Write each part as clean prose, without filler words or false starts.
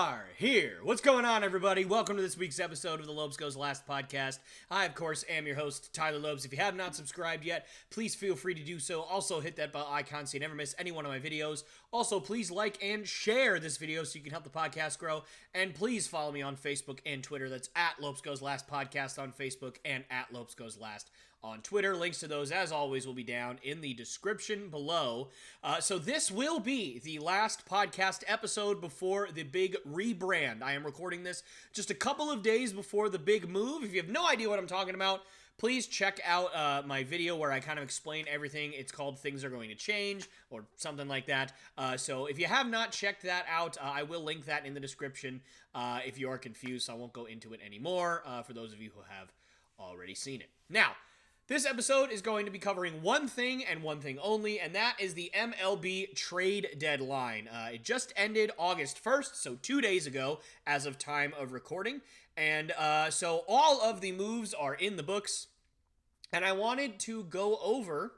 are here. What's going on, everybody? Welcome to this week's episode of the Lopes Goes Last podcast. I, of course, am your host, Tyler Lopes. If you have not subscribed yet, please feel free to do so. Also, hit that bell icon so you never miss any one of my videos. Also, please like and share this video so you can help the podcast grow. And please follow me on Facebook and Twitter. That's at Lopes Goes Last podcast on Facebook and at Lopes Goes Last on Twitter. Links to those, as always, will be down in the description below. So this will be the last podcast episode before the big rebrand. I am recording this just a couple of days before the big move. If you have no idea what I'm talking about, please check out my video where I kind of explain everything. It's called Things Are Going to Change or something like that. So if you have not checked that out, I will link that in the description if you are confused. So I won't go into it anymore for those of you who have already seen it. Now, this episode is going to be covering one thing and one thing only, and that is the MLB trade deadline. It just ended August 1st, so 2 days ago as of time of recording. And so all of the moves are in the books, and I wanted to go over,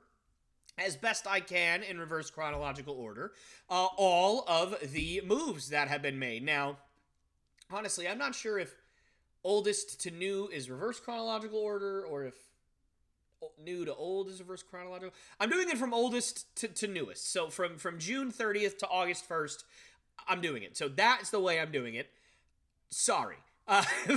as best I can in reverse chronological order, all of the moves that have been made. Now, honestly, I'm not sure if oldest to new is reverse chronological order or if new to old is reverse chronological. I'm doing it from oldest to newest. So from June 30th to August 1st, I'm doing it. So that's the way I'm doing it. Sorry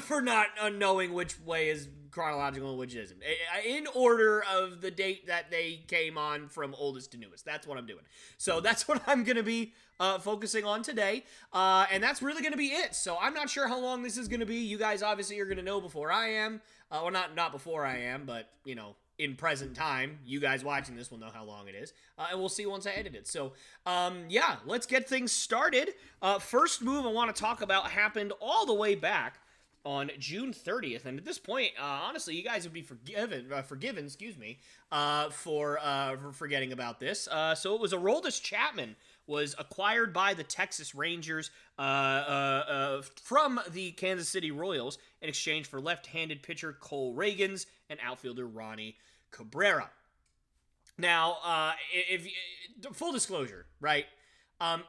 for not knowing which way is chronological and which isn't. In order of the date that they came on from oldest to newest. That's what I'm doing. So that's what I'm going to be focusing on today. And that's really going to be it. So I'm not sure how long this is going to be. You guys obviously are going to know before I am. Well, not before I am, but, you know, in present time, you guys watching this will know how long it is, and we'll see once I edit it. So, yeah, let's get things started. First move I want to talk about happened all the way back on June 30th, and at this point, honestly, you guys would be forgiven, for forgetting about this. So it was Aroldis Chapman was acquired by the Texas Rangers from the Kansas City Royals in exchange for left-handed pitcher Cole Reagans and outfielder Ronnie Cabrera. Now, if full disclosure, right?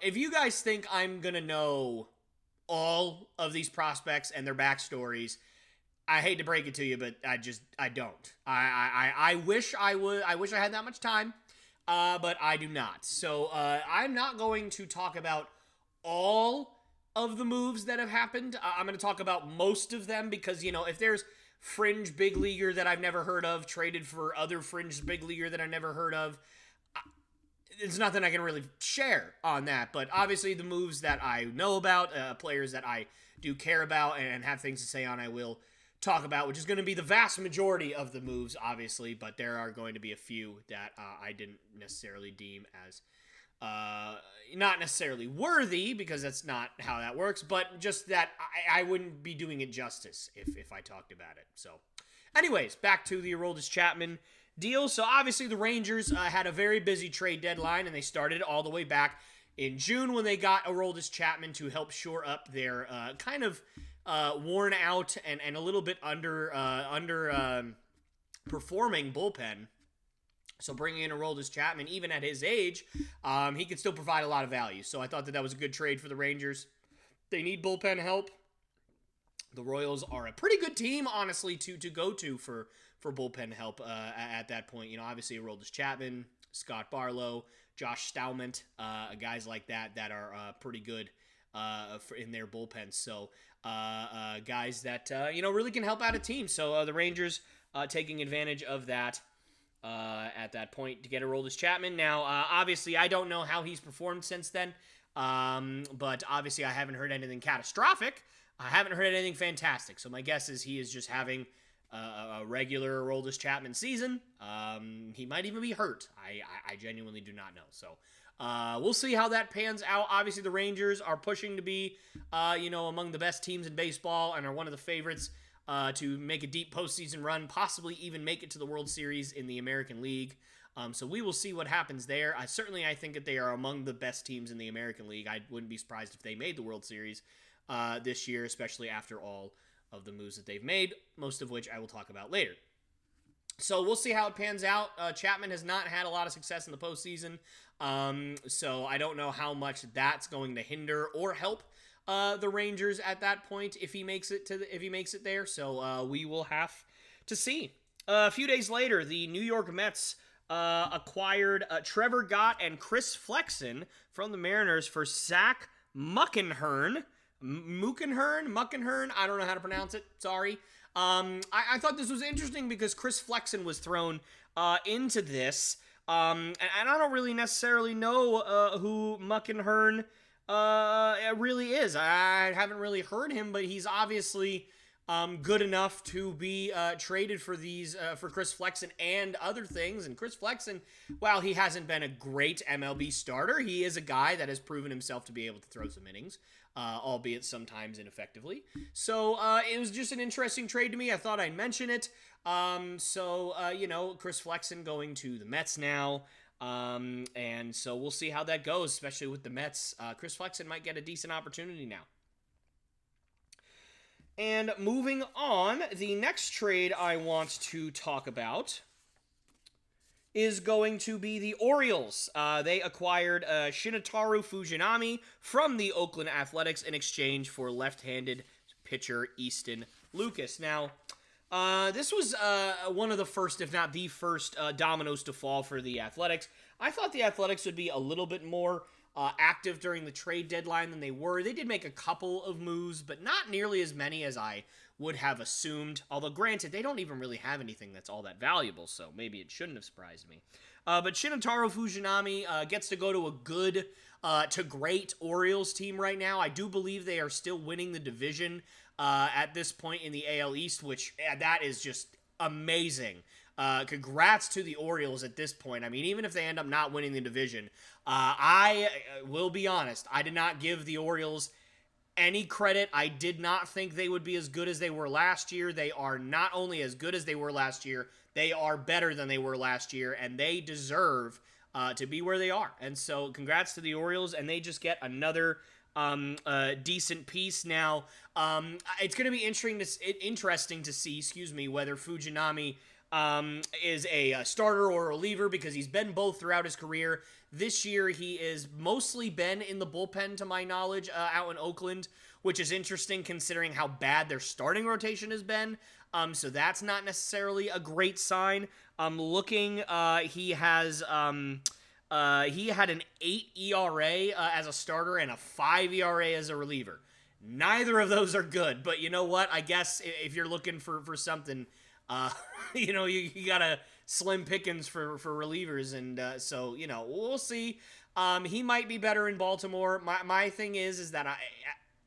If you guys think I'm gonna know all of these prospects and their backstories, I hate to break it to you, but I don't. I wish I would. I wish I had that much time. But I do not. So I'm not going to talk about all of the moves that have happened. I'm going to talk about most of them because, you know, if there's fringe big leaguer that I've never heard of traded for other fringe big leaguer that I never heard of, there's nothing I can really share on that. But obviously the moves that I know about, players that I do care about and have things to say on, I will talk about, which is going to be the vast majority of the moves, obviously, but there are going to be a few that I didn't necessarily deem as not necessarily worthy, because that's not how that works, but just that I wouldn't be doing it justice if I talked about it. So anyways, back to the Aroldis Chapman deal. So obviously the Rangers had a very busy trade deadline, and they started all the way back in June when they got Aroldis Chapman to help shore up their kind of worn out and a little bit under performing bullpen. So bringing in Aroldis Chapman, even at his age, he could still provide a lot of value. So I thought that was a good trade for the Rangers. They need bullpen help. The Royals are a pretty good team, honestly, to go to for bullpen help at that point. You know, obviously Aroldis Chapman, Scott Barlow, Josh Stallman, guys like that are pretty good in their bullpen. So guys that, you know, really can help out a team. So the Rangers taking advantage of that at that point to get Aroldis Chapman. Now, obviously, I don't know how he's performed since then, but obviously I haven't heard anything catastrophic. I haven't heard anything fantastic. So my guess is he is just having a regular Aroldis Chapman season. He might even be hurt. I genuinely do not know. So we'll see how that pans out. Obviously, the Rangers are pushing to be, you know, among the best teams in baseball and are one of the favorites to make a deep postseason run, possibly even make it to the World Series in the American League. So we will see what happens there. I think that they are among the best teams in the American League. I wouldn't be surprised if they made the World Series this year, especially after all of the moves that they've made, most of which I will talk about later. So we'll see how it pans out. Chapman has not had a lot of success in the postseason, so I don't know how much that's going to hinder or help the Rangers at that point if he makes it there. So we will have to see. A few days later, the New York Mets acquired Trevor Gott and Chris Flexen from the Mariners for Zach Muckenhirn. Muckenhirn. I don't know how to pronounce it. Sorry. I thought this was interesting because Chris Flexen was thrown into this. And I don't really necessarily know who Muckenhirn really is. I haven't really heard him, but he's obviously good enough to be traded for for Chris Flexen and other things. And Chris Flexen, while he hasn't been a great MLB starter, he is a guy that has proven himself to be able to throw some innings, albeit sometimes ineffectively. So it was just an interesting trade to me. I thought I'd mention it. Chris Flexen going to the Mets now. And so we'll see how that goes, especially with the Mets. Chris Flexen might get a decent opportunity now. And moving on, the next trade I want to talk about is going to be the Orioles. They acquired Shinichiro Fujinami from the Oakland Athletics in exchange for left-handed pitcher Easton Lucas. Now, this was one of the first, if not the first, dominoes to fall for the Athletics. I thought the Athletics would be a little bit more active during the trade deadline than they were. They did make a couple of moves, but not nearly as many as I would have assumed. Although, granted, they don't even really have anything that's all that valuable, so maybe it shouldn't have surprised me. But Shinichiro Fujinami gets to go to a good to great Orioles team right now. I do believe they are still winning the division at this point in the AL East, which that is just amazing. Congrats to the Orioles at this point. I mean, even if they end up not winning the division, I will be honest, I did not give the Orioles any credit. I did not think they would be as good as they were last year. They are not only as good as they were last year, they are better than they were last year, and they deserve to be where they are. And so congrats to the Orioles, and they just get another decent piece. Now, it's going to be interesting to see, whether Fujinami is a starter or a reliever, because he's been both throughout his career. This year, he is mostly been in the bullpen, to my knowledge, out in Oakland, which is interesting considering how bad their starting rotation has been. So that's not necessarily a great sign. Looking, he had an 8 ERA as a starter and a 5 ERA as a reliever. Neither of those are good, but you know what? I guess if you're looking for something, you gotta slim pickings for relievers, and so we'll see. He might be better in Baltimore. My thing is that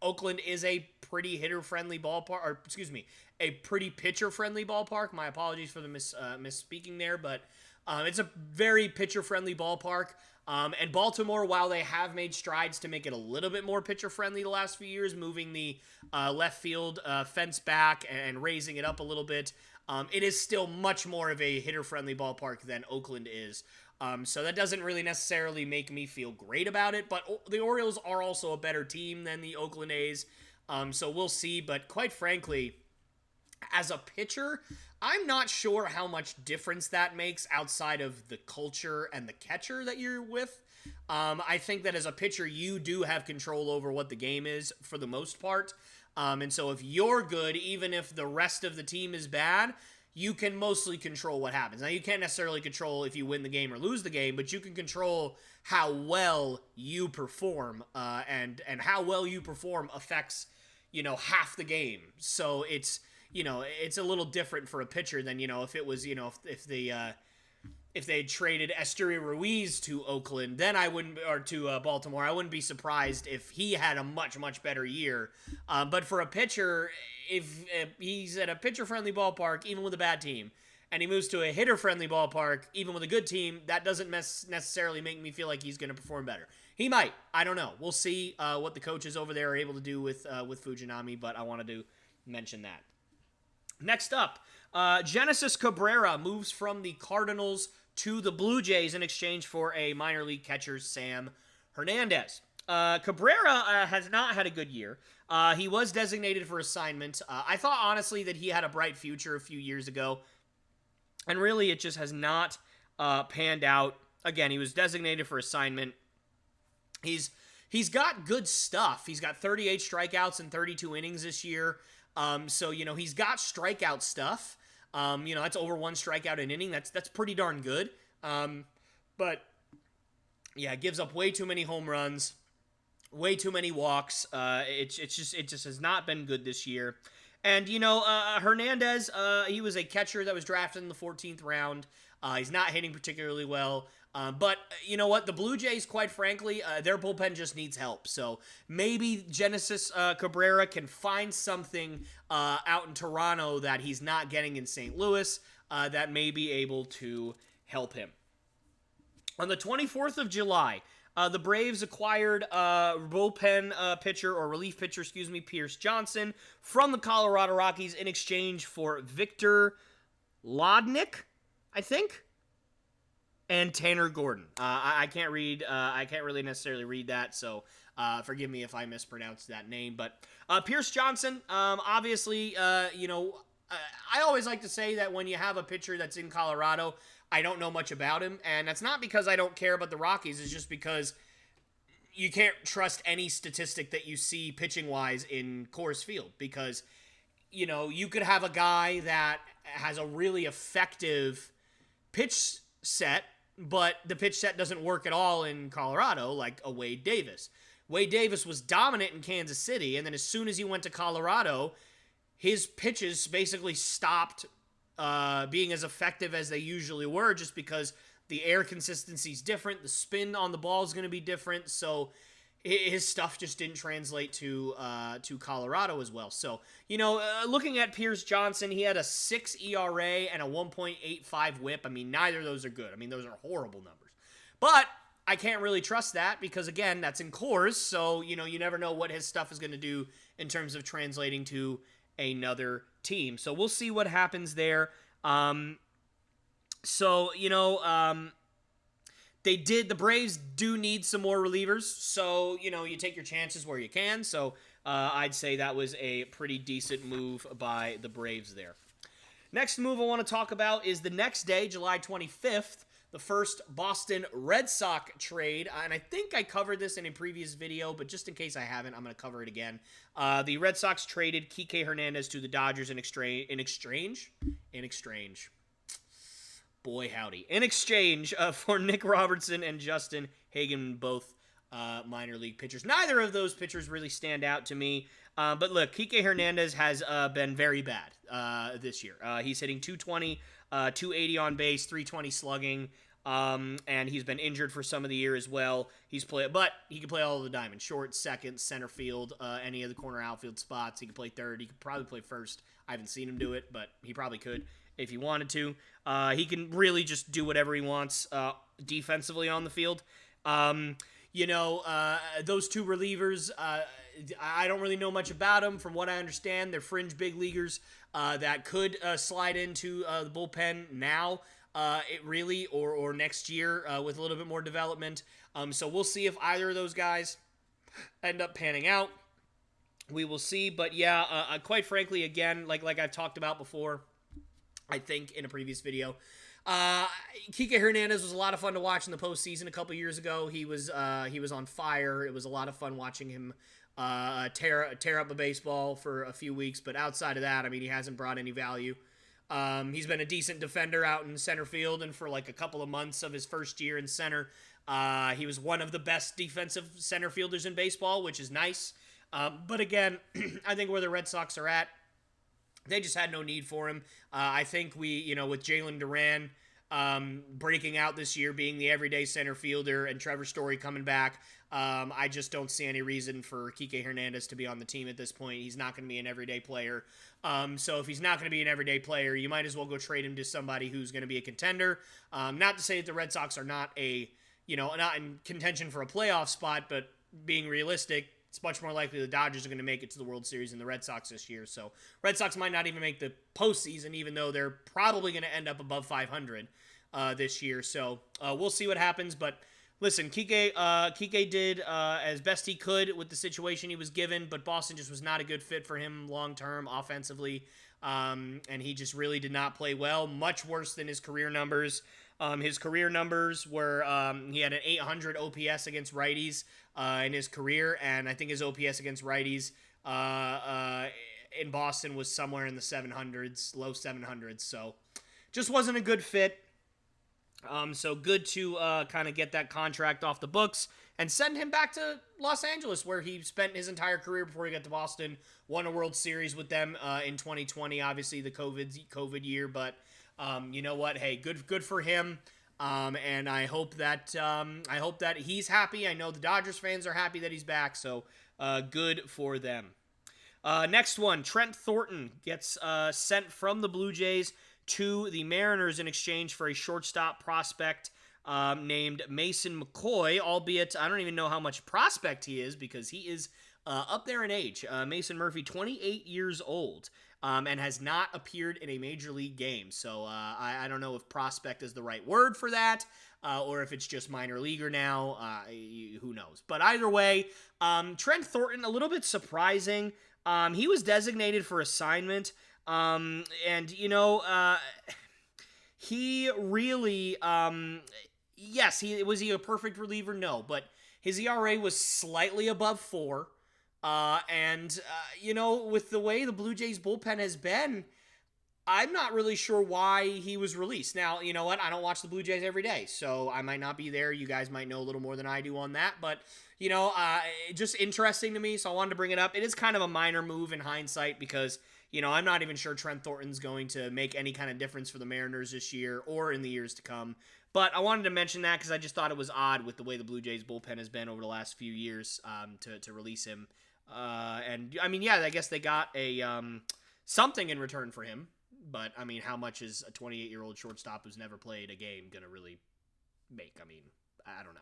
Oakland is a pretty hitter-friendly ballpark, or excuse me, a pretty pitcher-friendly ballpark. My apologies for the misspeaking there, but it's a very pitcher-friendly ballpark. And Baltimore, while they have made strides to make it a little bit more pitcher-friendly the last few years, moving the left field fence back and raising it up a little bit, it is still much more of a hitter-friendly ballpark than Oakland is. So that doesn't really necessarily make me feel great about it, but the Orioles are also a better team than the Oakland A's, so we'll see. But quite frankly, as a pitcher, I'm not sure how much difference that makes outside of the culture and the catcher that you're with. I think that as a pitcher, you do have control over what the game is for the most part. And so if you're good, even if the rest of the team is bad, you can mostly control what happens. Now, you can't necessarily control if you win the game or lose the game, but you can control how well you perform, and how well you perform affects, half the game. So it's a little different for a pitcher than, if it was, if they had traded Esteury Ruiz to Oakland, then to Baltimore, I wouldn't be surprised if he had a much, much better year. But for a pitcher, if he's at a pitcher-friendly ballpark, even with a bad team, and he moves to a hitter-friendly ballpark, even with a good team, that doesn't necessarily make me feel like he's going to perform better. He might. I don't know. We'll see what the coaches over there are able to do with Fujinami, but I wanted to mention that. Next up, Genesis Cabrera moves from the Cardinals to the Blue Jays in exchange for a minor league catcher, Sam Hernandez. Cabrera has not had a good year. He was designated for assignment. I thought, honestly, that he had a bright future a few years ago, and really it just has not panned out. Again, he was designated for assignment. He's he's got good stuff. He's got 38 strikeouts in 32 innings this year. So, he's got strikeout stuff. That's over 1 strikeout an inning. That's pretty darn good. But, yeah, gives up way too many home runs, way too many walks. It just has not been good this year. And, Hernandez, he was a catcher that was drafted in the 14th round. He's not hitting particularly well. But you know what? The Blue Jays, quite frankly, their bullpen just needs help. So maybe Genesis Cabrera can find something out in Toronto that he's not getting in St. Louis that may be able to help him. On the 24th of July, the Braves acquired bullpen pitcher, or relief pitcher, Pierce Johnson, from the Colorado Rockies in exchange for Victor Lodnick, I think, and Tanner Gordon. I can't read. I can't really necessarily read that, so forgive me if I mispronounced that name. But Pierce Johnson, obviously, I always like to say that when you have a pitcher that's in Colorado, I don't know much about him, and that's not because I don't care about the Rockies. It's just because you can't trust any statistic that you see pitching-wise in Coors Field, because, you could have a guy that has a really effective pitch set, but the pitch set doesn't work at all in Colorado, like a Wade Davis. Wade Davis was dominant in Kansas City, and then as soon as he went to Colorado, his pitches basically stopped being as effective as they usually were, just because the air consistency is different, the spin on the ball is going to be different, so his stuff just didn't translate to Colorado as well. So, looking at Pierce Johnson, he had a 6 ERA and a 1.85 whip. I mean, neither of those are good. I mean, those are horrible numbers. But I can't really trust that because, again, that's in Coors, so, you never know what his stuff is going to do in terms of translating to another team. So we'll see what happens there. The Braves do need some more relievers, so, you take your chances where you can. So I'd say that was a pretty decent move by the Braves there. Next move I want to talk about is the next day, July 25th, the first Boston Red Sox trade, and I think I covered this in a previous video, but just in case I haven't, I'm going to cover it again. The Red Sox traded Kike Hernandez to the Dodgers in exchange for Nick Robertson and Justin Hagen, both minor league pitchers. Neither of those pitchers really stand out to me. But look, Kike Hernandez has been very bad this year. He's hitting 220, 280 on base, 320 slugging, and he's been injured for some of the year as well. But he can play all of the diamond: short, second, center field, any of the corner outfield spots. He can play third. He could probably play first. I haven't seen him do it, but he probably could if he wanted to. He can really just do whatever he wants defensively on the field. Those two relievers, I don't really know much about them. From what I understand, they're fringe big leaguers that could slide into the bullpen now, or next year with a little bit more development. So we'll see if either of those guys end up panning out. We will see. But yeah, quite frankly, again, like I've talked about before, I think in a previous video, Kike Hernandez was a lot of fun to watch in the postseason a couple years ago. He was on fire. It was a lot of fun watching him tear up a baseball for a few weeks. But outside of that, I mean, he hasn't brought any value. He's been a decent defender out in center field, and for like a couple of months of his first year in center, he was one of the best defensive center fielders in baseball, which is nice. But again, I think where the Red Sox are at, they just had no need for him. I think with Jalen Duran breaking out this year, being the everyday center fielder, and Trevor Story coming back, I just don't see any reason for Kike Hernandez to be on the team at this point. He's not going to be an everyday player. So if he's not going to be an everyday player, you might as well go trade him to somebody who's going to be a contender. Not to say that the Red Sox are not not in contention for a playoff spot, but being realistic, it's much more likely the Dodgers are going to make it to the World Series than the Red Sox this year. So Red Sox might not even make the postseason, even though they're probably going to end up above 500 this year. So we'll see what happens. But listen, Kike did as best he could with the situation he was given, but Boston just was not a good fit for him long-term offensively. And he just really did not play well, much worse than his career numbers. His career numbers were he had an 800 OPS against righties in his career, and I think his OPS against righties in Boston was somewhere in the 700s, low 700s. So just wasn't a good fit. So good to kind of get that contract off the books and send him back to Los Angeles, where he spent his entire career before he got to Boston. Won a World Series with them in 2020, obviously the COVID year. But you know what? Hey, good for him. And I hope that he's happy. I know the Dodgers fans are happy that he's back. So good for them. Next one, Trent Thornton gets sent from the Blue Jays to the Mariners in exchange for a shortstop prospect named Mason McCoy, albeit I don't even know how much prospect he is because he is up there in age. Mason Murphy, 28 years old, and has not appeared in a major league game. So I don't know if prospect is the right word for that, or if it's just minor leaguer now. Who knows? But either way, Trent Thornton, a little bit surprising. He was designated for assignment. And, you know, he really, yes, was he a perfect reliever? No, but his ERA was slightly above 4. You know, with the way the Blue Jays bullpen has been, I'm not really sure why he was released. Now, you know what? I don't watch the Blue Jays every day, so I might not be there. You guys might know a little more than I do on that, but, you know, just interesting to me, so I wanted to bring it up. It is kind of a minor move in hindsight because, you know, I'm not even sure Trent Thornton's going to make any kind of difference for the Mariners this year or in the years to come. But I wanted to mention that because I just thought it was odd with the way the Blue Jays bullpen has been over the last few years to release him. And, I mean, yeah, I guess they got a something in return for him. But, I mean, how much is a 28-year-old shortstop who's never played a game going to really make? I mean, I don't know.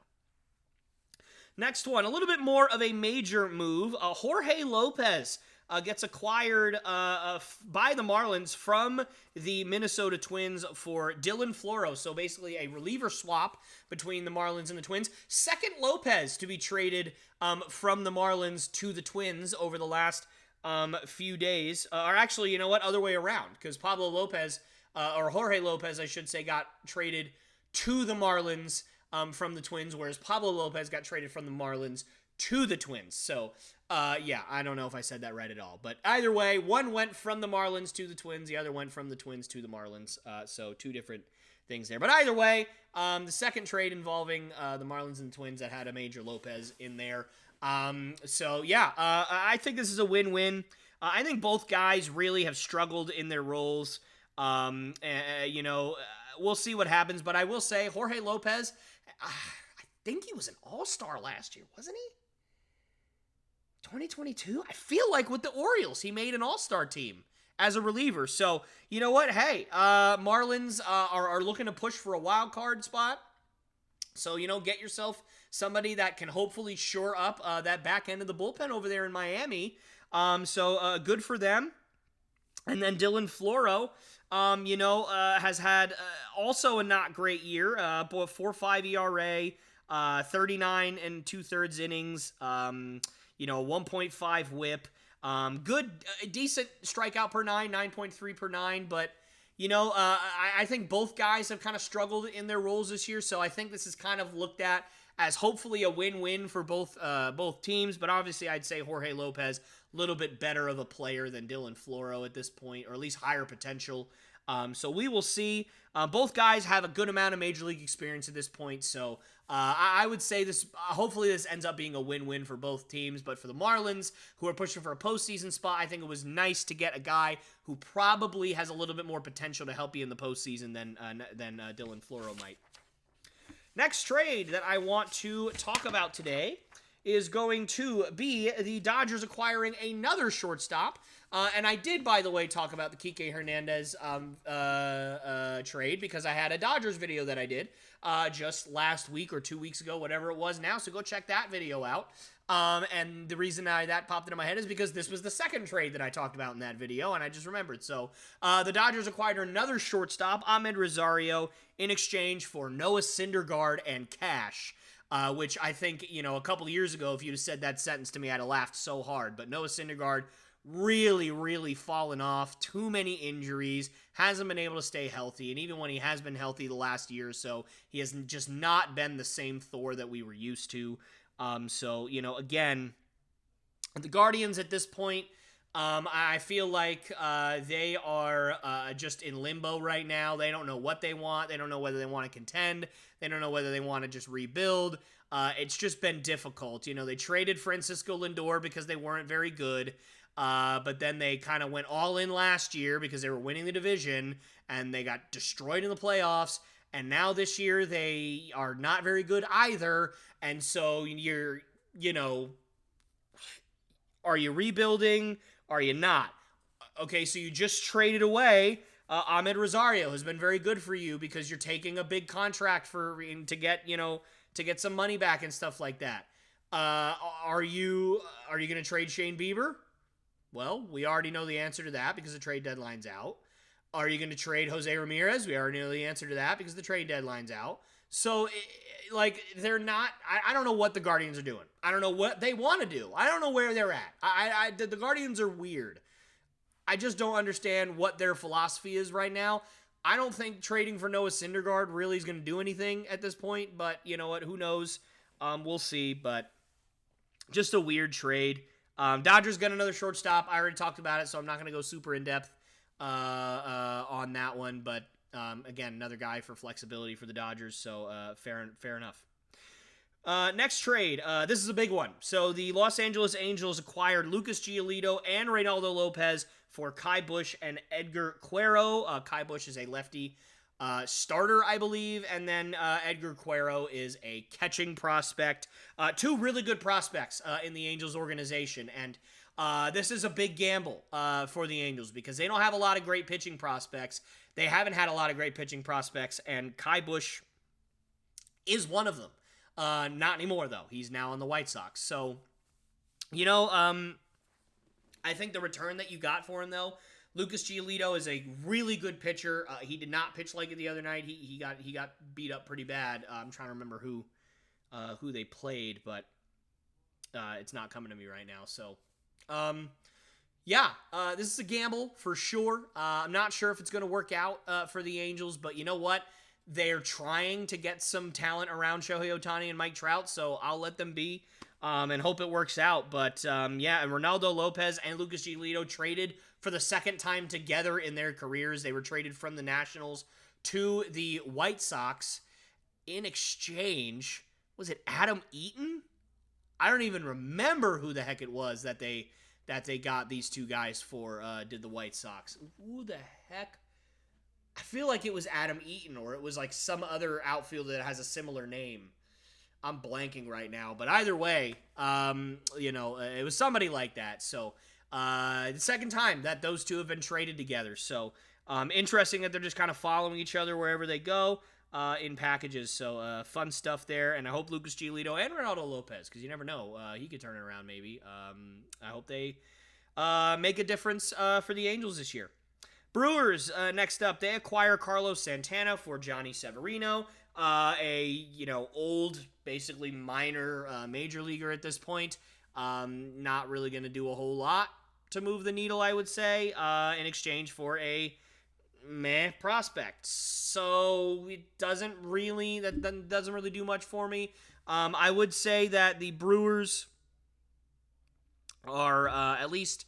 Next one, a little bit more of a major move. Jorge Lopez gets acquired by the Marlins from the Minnesota Twins for Dylan Floro. So basically a reliever swap between the Marlins and the Twins. Second Lopez to be traded from the Marlins to the Twins over the last few days. Or actually, you know what? Other way around. Because Pablo Lopez, or Jorge Lopez, I should say, got traded to the Marlins from the Twins, whereas Pablo Lopez got traded from the Marlins to the Twins. So, yeah, I don't know if I said that right at all. But either way, one went from the Marlins to the Twins. The other went from the Twins to the Marlins. So two different things there. But either way, the second trade involving the Marlins and the Twins that had a major Lopez in there. So, yeah, I think this is a win-win. I think both guys really have struggled in their roles. You know, we'll see what happens. But I will say, Jorge Lopez, I think he was an all-star last year, wasn't he? 2022? I feel like with the Orioles, he made an all-star team as a reliever. So, you know what? Hey, Marlins are looking to push for a wild card spot. So, you know, get yourself somebody that can hopefully shore up that back end of the bullpen over there in Miami. So, good for them. And then Dylan Floro, you know, has had also a not great year. 4.5 ERA, 39 and 2/3 innings, you know, 1.5 whip. Good, decent strikeout per 9, 9.3 per 9. But, you know, I think both guys have kind of struggled in their roles this year. So I think this is kind of looked at as hopefully a win-win for both teams. But obviously, I'd say Jorge Lopez, a little bit better of a player than Dylan Floro at this point, or at least higher potential. So we will see. Both guys have a good amount of Major League experience at this point. So I would say this. Hopefully, this ends up being a win-win for both teams. But for the Marlins, who are pushing for a postseason spot, I think it was nice to get a guy who probably has a little bit more potential to help you in the postseason than Dylan Floro might. Next trade that I want to talk about today is going to be the Dodgers acquiring another shortstop. And I did, by the way, talk about the Kike Hernandez trade because I had a Dodgers video that I did just last week or 2 weeks ago, whatever it was now. So go check that video out. And the reason that popped into my head is because this was the second trade that I talked about in that video, and I just remembered. So the Dodgers acquired another shortstop, Ahmed Rosario, in exchange for Noah Syndergaard and cash. Which I think, you know, a couple of years ago, if you'd have said that sentence to me, I'd have laughed so hard. But Noah Syndergaard, really, really fallen off. Too many injuries. Hasn't been able to stay healthy. And even when he has been healthy the last year or so, he has just not been the same Thor that we were used to. So, again, the Guardians at this point, I feel like they are just in limbo right now. They don't know what they want. They don't know whether they want to contend. They don't know whether they want to just rebuild. It's just been difficult. They traded Francisco Lindor because they weren't very good. But then they kind of went all in last year because they were winning the division, and they got destroyed in the playoffs. And now this year they are not very good either. And so are you rebuilding? Are you not? Okay, so you just traded away Ahmed Rosario, has been very good for you because you're taking a big contract to get some money back and stuff like that. Are you going to trade Shane Bieber? Well, we already know the answer to that because the trade deadline's out. Are you going to trade Jose Ramirez? We already know the answer to that because the trade deadline's out. So, they're not... I don't know what the Guardians are doing. I don't know what they want to do. I don't know where they're at. The Guardians are weird. I just don't understand what their philosophy is right now. I don't think trading for Noah Syndergaard really is going to do anything at this point, but you know what? Who knows? We'll see, but just a weird trade. Dodgers got another shortstop. I already talked about it, so I'm not going to go super in-depth on that one, but again, another guy for flexibility for the Dodgers, so fair enough. Next trade, this is a big one. So the Los Angeles Angels acquired Lucas Giolito and Reynaldo Lopez for Kai Busch and Edgar Cuero. Kai Busch is a lefty starter, I believe, and then Edgar Cuero is a catching prospect. Two really good prospects in the Angels organization, and this is a big gamble for the Angels because they don't have a lot of great pitching prospects. They haven't had a lot of great pitching prospects, and Kai Busch is one of them. Not anymore, though. He's now on the White Sox. So, I think the return that you got for him, though, Lucas Giolito is a really good pitcher. He did not pitch like it the other night. He got beat up pretty bad. I'm trying to remember who they played, but it's not coming to me right now. So, this is a gamble for sure. I'm not sure if it's going to work out for the Angels, but you know what? They're trying to get some talent around Shohei Ohtani and Mike Trout, so I'll let them be and hope it works out. But, and Reynaldo Lopez and Lucas Giolito traded for the second time together in their careers. They were traded from the Nationals to the White Sox in exchange. Was it Adam Eaton? I don't even remember who the heck it was that they got these two guys for, did the White Sox. Who the heck? I feel like it was Adam Eaton, or it was like some other outfielder that has a similar name. I'm blanking right now, but either way, it was somebody like that. So, the second time that those two have been traded together. So, interesting that they're just kind of following each other wherever they go in packages. So, fun stuff there. And I hope Lucas Giolito and Reynaldo Lopez, because you never know, he could turn it around maybe. I hope they make a difference for the Angels this year. Brewers, next up, they acquire Carlos Santana for Johnny Severino, old, basically minor major leaguer at this point. Not really going to do a whole lot to move the needle, I would say, in exchange for a meh prospect. So it doesn't really do much for me. I would say that the Brewers are at least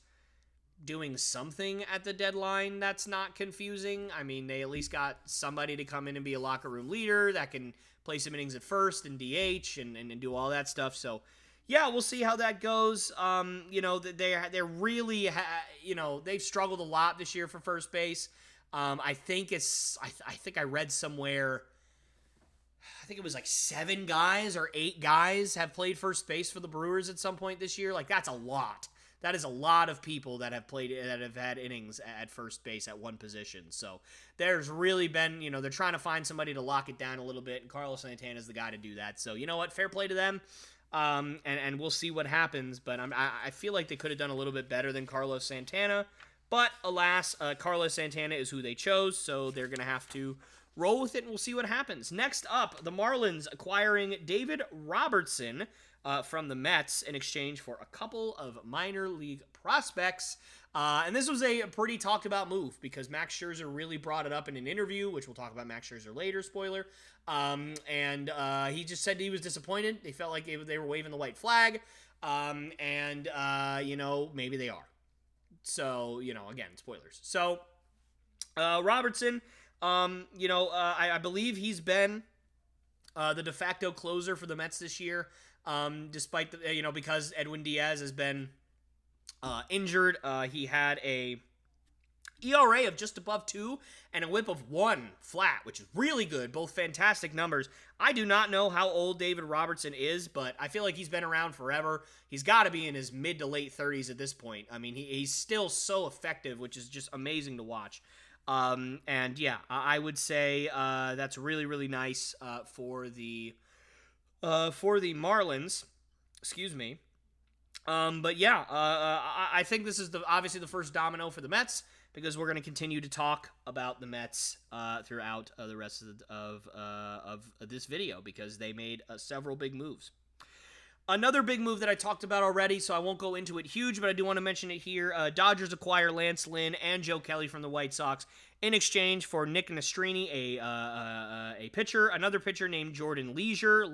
doing something at the deadline that's not confusing. I mean, they at least got somebody to come in and be a locker room leader that can play some innings at first and DH and do all that stuff. So, yeah, we'll see how that goes. They're really, they've struggled a lot this year for first base. I think I read somewhere, I think it was like 7 guys or 8 guys have played first base for the Brewers at some point this year. Like, that's a lot. That is a lot of people that have had innings at first base at one position. So there's really been, they're trying to find somebody to lock it down a little bit, and Carlos Santana is the guy to do that. So you know what? Fair play to them, and we'll see what happens. But I feel like they could have done a little bit better than Carlos Santana. But alas, Carlos Santana is who they chose, so they're going to have to roll with it, and we'll see what happens. Next up, the Marlins acquiring David Robertson from the Mets in exchange for a couple of minor league prospects. And this was a pretty talked about move because Max Scherzer really brought it up in an interview, which we'll talk about Max Scherzer later, spoiler. And he just said he was disappointed. They felt like they were waving the white flag. Maybe they are. So, again, spoilers. So, Robertson, I believe he's been the de facto closer for the Mets this year, despite because Edwin Diaz has been injured. He had a ERA of just above 2 and a whip of 1 flat, which is really good. Both fantastic numbers. I do not know how old David Robertson is, but I feel like he's been around forever. He's got to be in his mid to late 30s at this point. I mean, he's still so effective, which is just amazing to watch. I would say that's really, really nice for the Marlins. Excuse me. I think this is obviously the first domino for the Mets because we're going to continue to talk about the Mets throughout the rest of this video because they made several big moves. Another big move that I talked about already, so I won't go into it huge, but I do want to mention it here. Dodgers acquire Lance Lynn and Joe Kelly from the White Sox in exchange for Nick Nastrini, a pitcher, another pitcher named Jordan Leisure,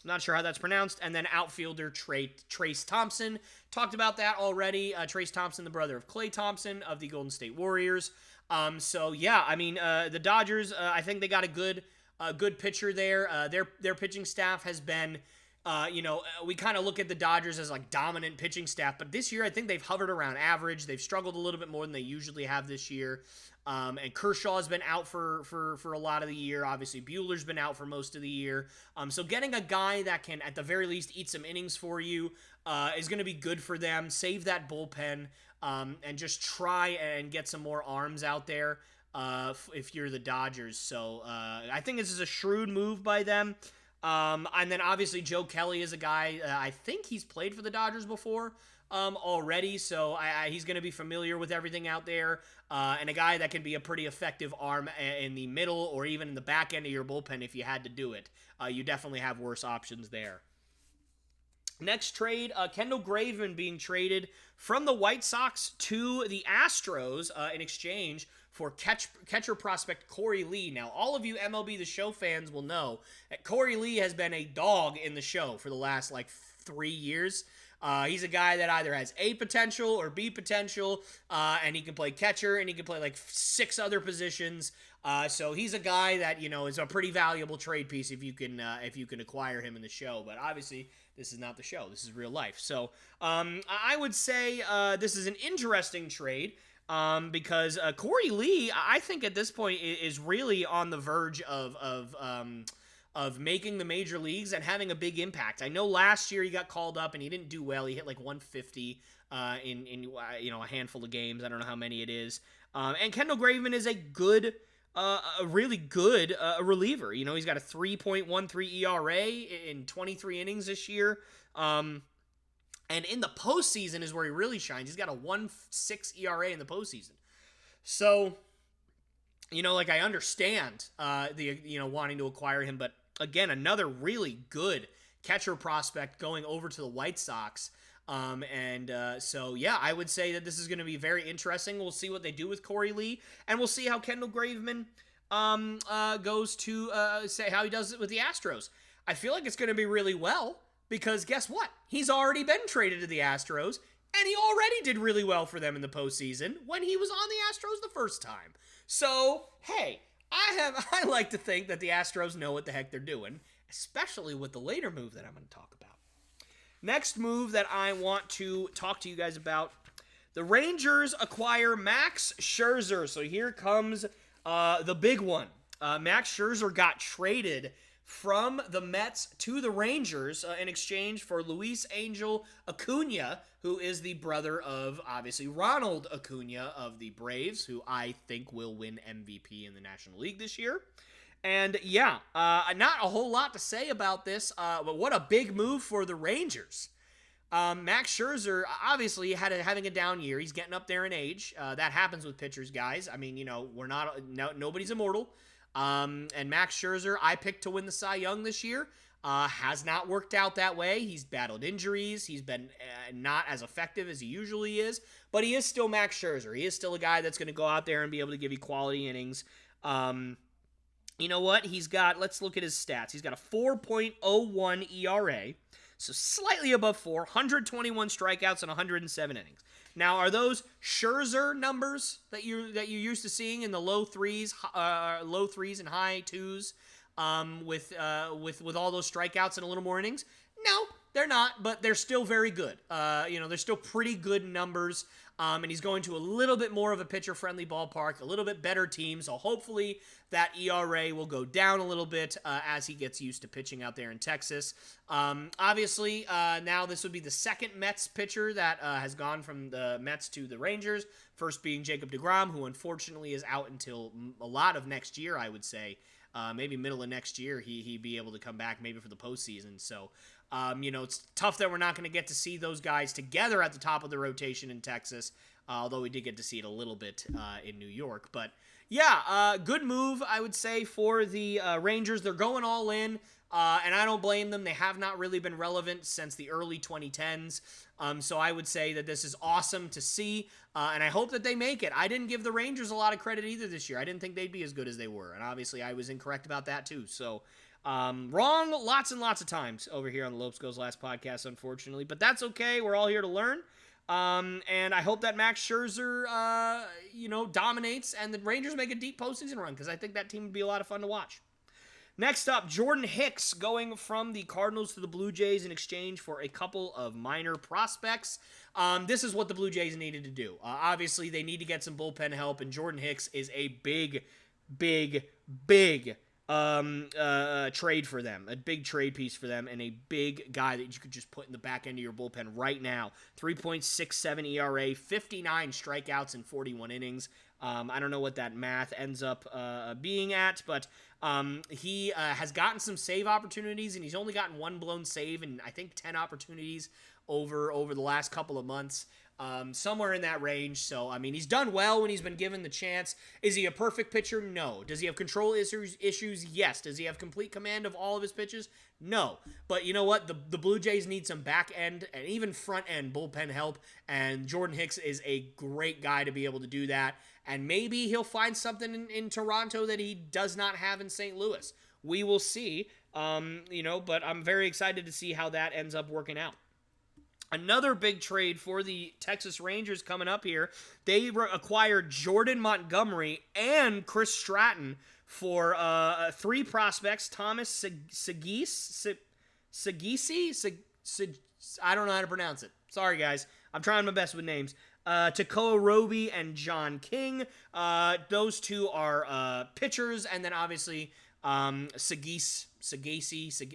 not sure how that's pronounced, and then outfielder Trace Thompson. Talked about that already. Trace Thompson, the brother of Klay Thompson of the Golden State Warriors. The Dodgers, I think they got a good pitcher there. Their pitching staff has been... we kind of look at the Dodgers as like dominant pitching staff, but this year I think they've hovered around average. They've struggled a little bit more than they usually have this year. And Kershaw has been out for a lot of the year. Obviously, Buehler's been out for most of the year. So getting a guy that can, at the very least, eat some innings for you is going to be good for them. Save that bullpen and just try and get some more arms out there if you're the Dodgers. So I think this is a shrewd move by them. And then obviously Joe Kelly is a guy, I think he's played for the Dodgers before already, so he's going to be familiar with everything out there, and a guy that can be a pretty effective arm in the middle or even in the back end of your bullpen if you had to do it. You definitely have worse options there. Next trade, Kendall Graveman being traded from the White Sox to the Astros in exchange for catcher prospect Corey Lee. Now, all of you MLB The Show fans will know that Corey Lee has been a dog in the show for the last, 3 years. He's a guy that either has A potential or B potential, and he can play catcher, and he can play, 6 other positions. So he's a guy that, is a pretty valuable trade piece if you can acquire him in the show. But obviously, this is not the show. This is real life. So I would say this is an interesting trade. Because Corey Lee, I think at this point is really on the verge of making the major leagues and having a big impact. I know last year he got called up and he didn't do well. He hit 150 in a handful of games. I don't know how many it is. And Kendall Graveman is a really good reliever. He's got a 3.13 ERA in 23 innings this year. And in the postseason is where he really shines. He's got a 1.6 ERA in the postseason. So, I understand wanting to acquire him, but again, another really good catcher prospect going over to the White Sox. I would say that this is going to be very interesting. We'll see what they do with Corey Lee, and we'll see how Kendall Graveman goes to say how he does it with the Astros. I feel like it's going to be really well. Because guess what? He's already been traded to the Astros, and he already did really well for them in the postseason when he was on the Astros the first time. So, hey, I like to think that the Astros know what the heck they're doing, especially with the later move that I'm going to talk about. Next move that I want to talk to you guys about, the Rangers acquire Max Scherzer. So here comes the big one. Max Scherzer got traded from the Mets to the Rangers in exchange for Luis Angel Acuna, who is the brother of, obviously, Ronald Acuna of the Braves, who I think will win MVP in the National League this year. And not a whole lot to say about this, but what a big move for the Rangers. Max Scherzer, obviously, having a down year. He's getting up there in age. That happens with pitchers, guys. I mean, nobody's immortal. And Max Scherzer, I picked to win the Cy Young this year. has not worked out that way. He's battled injuries. He's been not as effective as he usually is, but he is still Max Scherzer. He is still a guy that's going to go out there and be able to give you quality innings. You know what? Let's look at his stats. He's got a 4.01 ERA, so slightly above 4, 121 strikeouts and 107 innings. Now, are those Scherzer numbers that you're used to seeing in the low threes and high twos, with all those strikeouts and a little more innings? No, they're not, but they're still very good. They're still pretty good numbers. And he's going to a little bit more of a pitcher-friendly ballpark, a little bit better team, so hopefully that ERA will go down a little bit as he gets used to pitching out there in Texas. Obviously, now this would be the second Mets pitcher that has gone from the Mets to the Rangers, first being Jacob deGrom, who unfortunately is out until a lot of next year, I would say. Maybe middle of next year, he'd be able to come back maybe for the postseason, so... it's tough that we're not going to get to see those guys together at the top of the rotation in Texas, although we did get to see it a little bit in New York. But, yeah, good move, I would say, for the Rangers. They're going all in, and I don't blame them. They have not really been relevant since the early 2010s, so I would say that this is awesome to see, and I hope that they make it. I didn't give the Rangers a lot of credit either this year. I didn't think they'd be as good as they were, and obviously I was incorrect about that too, so... wrong lots and lots of times over here on the Lopes Goes Last podcast, unfortunately, but that's okay. We're all here to learn. And I hope that Max Scherzer, dominates and the Rangers make a deep postseason run, because I think that team would be a lot of fun to watch. Next up, Jordan Hicks going from the Cardinals to the Blue Jays in exchange for a couple of minor prospects. This is what the Blue Jays needed to do. Obviously, they need to get some bullpen help, and Jordan Hicks is a big trade for them, a big trade piece for them, and a big guy that you could just put in the back end of your bullpen right now. 3.67 ERA, 59 strikeouts in 41 innings. I don't know what that math ends up being at, but he has gotten some save opportunities, and he's only gotten one blown save in, I think, 10 opportunities over the last couple of months. Somewhere in that range. So, I mean, he's done well when he's been given the chance. Is he a perfect pitcher? No. Does he have control issues? Yes. Does he have complete command of all of his pitches? No. But you know what? The Blue Jays need some back end and even front end bullpen help, and Jordan Hicks is a great guy to be able to do that. And maybe he'll find something in Toronto that he does not have in St. Louis. We will see. But I'm very excited to see how that ends up working out. Another big trade for the Texas Rangers coming up here. They acquired Jordan Montgomery and Chris Stratton for 3 prospects. Thomas Sagisi? I don't know how to pronounce it. Sorry, guys. I'm trying my best with names. Takoa Roby and John King. Those two are pitchers, and then obviously Sagisi,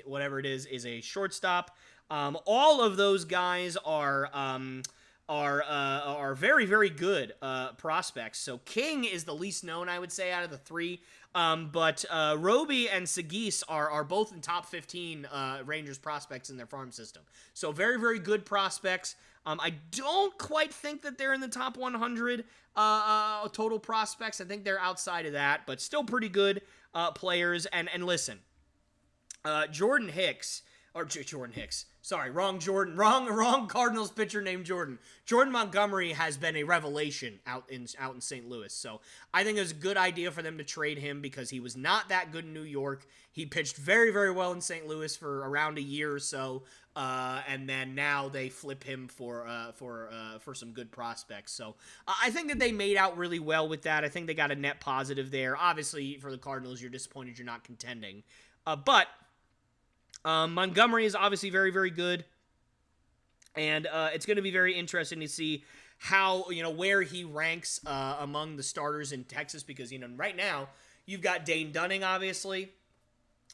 whatever it is a shortstop. All of those guys are very, very good prospects. So King is the least known, I would say, out of the 3. But Roby and Sagis are both in top 15 Rangers prospects in their farm system. So very, very good prospects. I don't quite think that they're in the top 100 total prospects. I think they're outside of that, but still pretty good players. And listen, Jordan Hicks. Sorry, wrong Jordan. Wrong Cardinals pitcher named Jordan. Jordan Montgomery has been a revelation out in St. Louis. So I think it was a good idea for them to trade him because he was not that good in New York. He pitched very, very well in St. Louis for around a year or so, and then now they flip him for some good prospects. So I think that they made out really well with that. I think they got a net positive there. Obviously, for the Cardinals, you're disappointed you're not contending, but. Montgomery is obviously very, very good, and it's going to be very interesting to see how, where he ranks among the starters in Texas, because, right now, you've got Dane Dunning, obviously.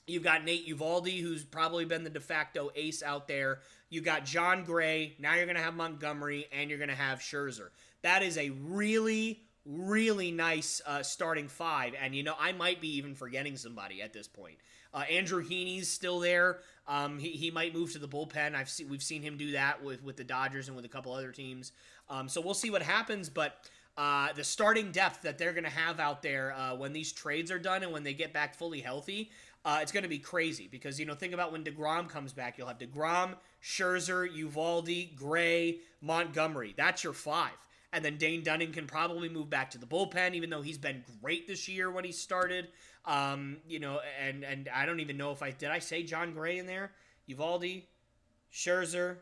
You've got Nate Eovaldi, who's probably been the de facto ace out there. You've got John Gray. Now you're going to have Montgomery, and you're going to have Scherzer. That is a really, really nice starting 5, and, I might be even forgetting somebody at this point. Andrew Heaney's still there. He might move to the bullpen. We've seen him do that with the Dodgers and with a couple other teams. So we'll see what happens. But the starting depth that they're going to have out there when these trades are done and when they get back fully healthy, it's going to be crazy because, think about when DeGrom comes back. You'll have DeGrom, Scherzer, Uvalde, Gray, Montgomery. That's your 5. And then Dane Dunning can probably move back to the bullpen, even though he's been great this year when he started. And I don't even know if did I say John Gray in there? Uvalde, Scherzer,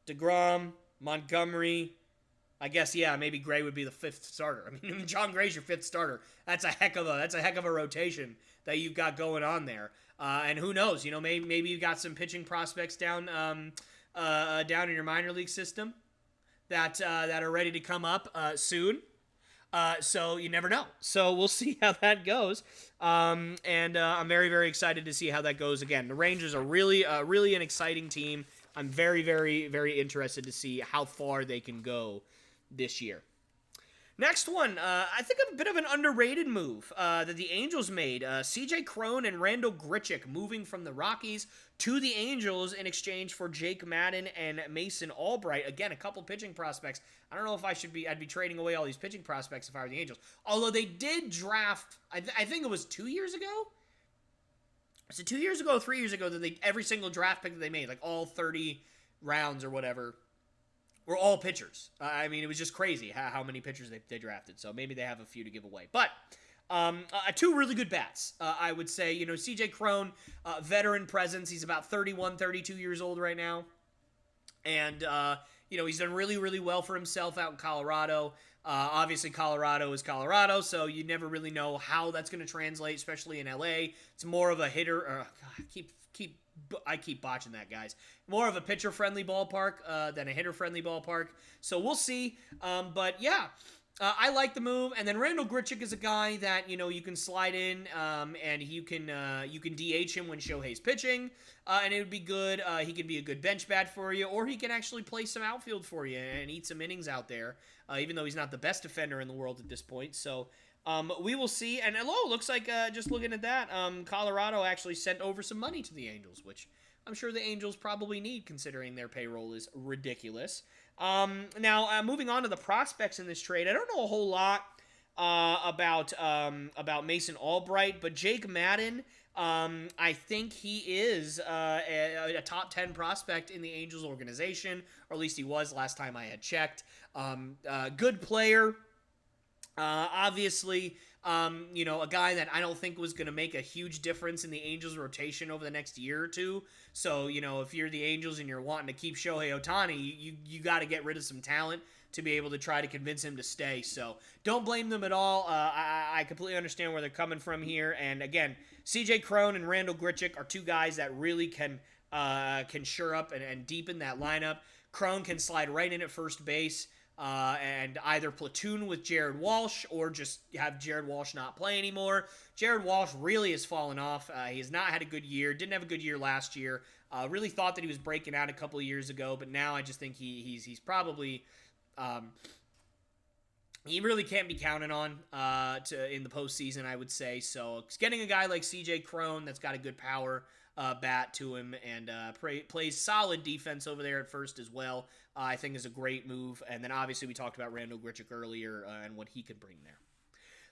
DeGrom, Montgomery. I guess, yeah, maybe Gray would be the 5th starter. I mean, John Gray's your 5th starter. That's a heck of a rotation that you've got going on there. And who knows? Maybe you've got some pitching prospects down in your minor league system that are ready to come up soon. So you never know. So we'll see how that goes. And I'm very, very excited to see how that goes. Again, the Rangers are really an exciting team. I'm very, very, very interested to see how far they can go this year. Next one, I think a bit of an underrated move that the Angels made. C.J. Cron and Randall Grichuk moving from the Rockies to the Angels in exchange for Jake Madden and Mason Albright. Again, a couple pitching prospects. I don't know if I'd be trading away all these pitching prospects if I were the Angels. Although they did draft, I think it was 2 years ago? Was it 2 years ago or 3 years ago that every single draft pick that they made, like all 30 rounds or whatever, were all pitchers. I mean, it was just crazy how many pitchers they drafted. So maybe they have a few to give away. But 2 really good bats, I would say. C.J. Cron, veteran presence. He's about 31, 32 years old right now. And, he's done really, really well for himself out in Colorado. Obviously, Colorado is Colorado, so you never really know how that's going to translate, especially in L.A. It's more of a hitter. I keep botching that, guys. More of a pitcher-friendly ballpark than a hitter-friendly ballpark. So we'll see. But yeah, I like the move. And then Randall Grichuk is a guy that you can slide in, and you can DH him when Shohei's pitching, and it would be good. He can be a good bench bat for you, or he can actually play some outfield for you and eat some innings out there. Even though he's not the best defender in the world at this point. So we will see. And hello, looks like just looking at that, Colorado actually sent over some money to the Angels, which I'm sure the Angels probably need considering their payroll is ridiculous. Now, moving on to the prospects in this trade, I don't know a whole lot about Mason Albright, but Jake Madden, I think he is a top 10 prospect in the Angels organization, or at least he was last time I had checked. Good player. Obviously, a guy that I don't think was going to make a huge difference in the Angels rotation over the next year or two. So, if you're the Angels and you're wanting to keep Shohei Ohtani, you got to get rid of some talent to be able to try to convince him to stay. So don't blame them at all. I completely understand where they're coming from here. And again, C.J. Cron and Randall Grichuk are 2 guys that really can shore up and deepen that lineup. Cron can slide right in at first base. And either platoon with Jared Walsh or just have Jared Walsh not play anymore. Jared Walsh really has fallen off. He has not had a good year. Didn't have a good year last year. Really thought that he was breaking out a couple of years ago, but now I just think he's probably he really can't be counted on in the postseason, I would say. So getting a guy like C.J. Cron that's got a good power bat to him and plays solid defense over there at first as well, I think is a great move. And then obviously we talked about Randall Grichuk earlier and what he could bring there.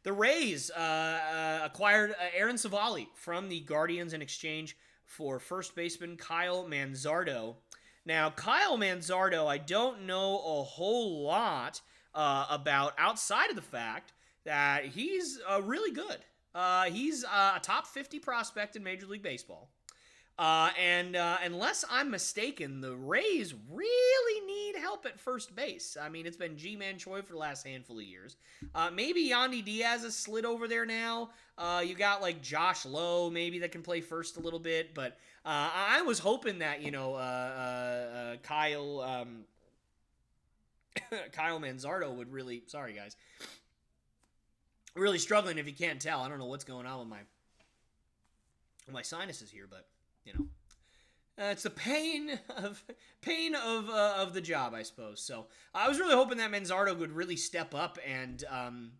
The Rays acquired Aaron Savali from the Guardians in exchange for first baseman Kyle Manzardo. Now, Kyle Manzardo, I don't know a whole lot about outside of the fact that he's really good. He's a top 50 prospect in Major League Baseball. And unless I'm mistaken, the Rays really need help at first base. I mean, it's been G-Man Choi for the last handful of years. Maybe Yandy Diaz has slid over there now. You got like Josh Lowe, maybe that can play first a little bit. But I was hoping that, Kyle Manzardo would really, sorry guys, really struggling if you can't tell. I don't know what's going on with my sinuses here, but it's the pain of the job, I suppose. So I was really hoping that Manzardo would really step up and kind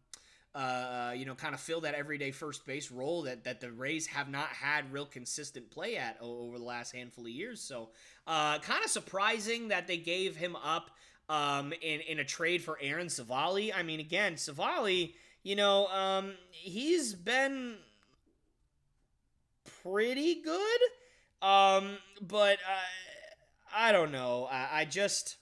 of fill that everyday first base role that the Rays have not had real consistent play at over the last handful of years. So kind of surprising that they gave him up in a trade for Aaron Savali. I mean, again, Savali, he's been pretty good. But I don't know. I just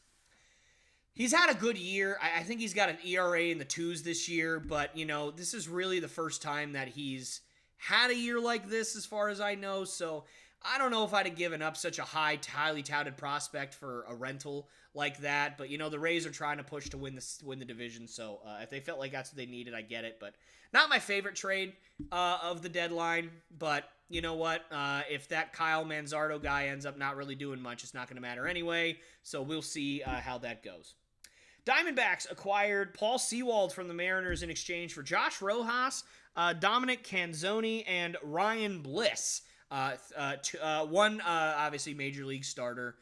he's had a good year. I think he's got an ERA in the twos this year, but this is really the first time that he's had a year like this, as far as I know. So I don't know if I'd have given up such a highly touted prospect for a rental like that. But the Rays are trying to push to win the division. So if they felt like that's what they needed, I get it. But not my favorite trade of the deadline. But you know what? If that Kyle Manzardo guy ends up not really doing much, it's not going to matter anyway. So we'll see how that goes. Diamondbacks acquired Paul Sewald from the Mariners in exchange for Josh Rojas, Dominic Canzoni, and Ryan Bliss. One obviously major league starter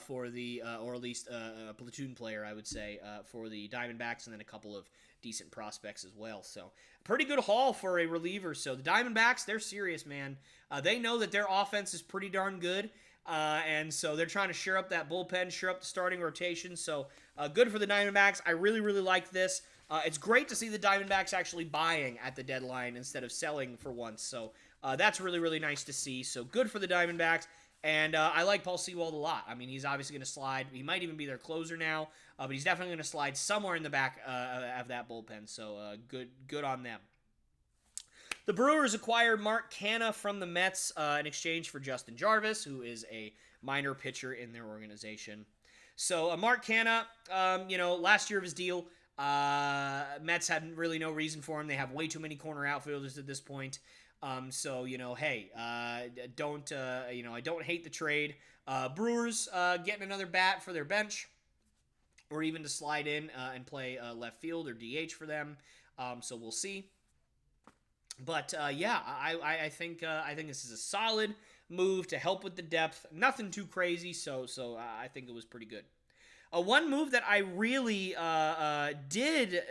for the, or at least a platoon player, I would say, for the Diamondbacks, and then a couple of decent prospects as well. So pretty good haul for a reliever. So the Diamondbacks, they're serious, man. They know that their offense is pretty darn good. And so they're trying to shore up that bullpen, shore up the starting rotation. So good for the Diamondbacks. I really, really like this. It's great to see the Diamondbacks actually buying at the deadline instead of selling for once. So that's really, really nice to see. So good for the Diamondbacks. And I like Paul Sewald a lot. I mean, he's obviously going to slide. He might even be their closer now, but he's definitely going to slide somewhere in the back of that bullpen. So good on them. The Brewers acquired Mark Canha from the Mets in exchange for Justin Jarvis, who is a minor pitcher in their organization. So Mark Canha, last year of his deal, Mets had really no reason for him. They have way too many corner outfielders at this point. I don't hate the trade. Brewers getting another bat for their bench, or even to slide in and play left field or DH for them. So we'll see. But I think this is a solid move to help with the depth. Nothing too crazy, so I think it was pretty good. One move that I really did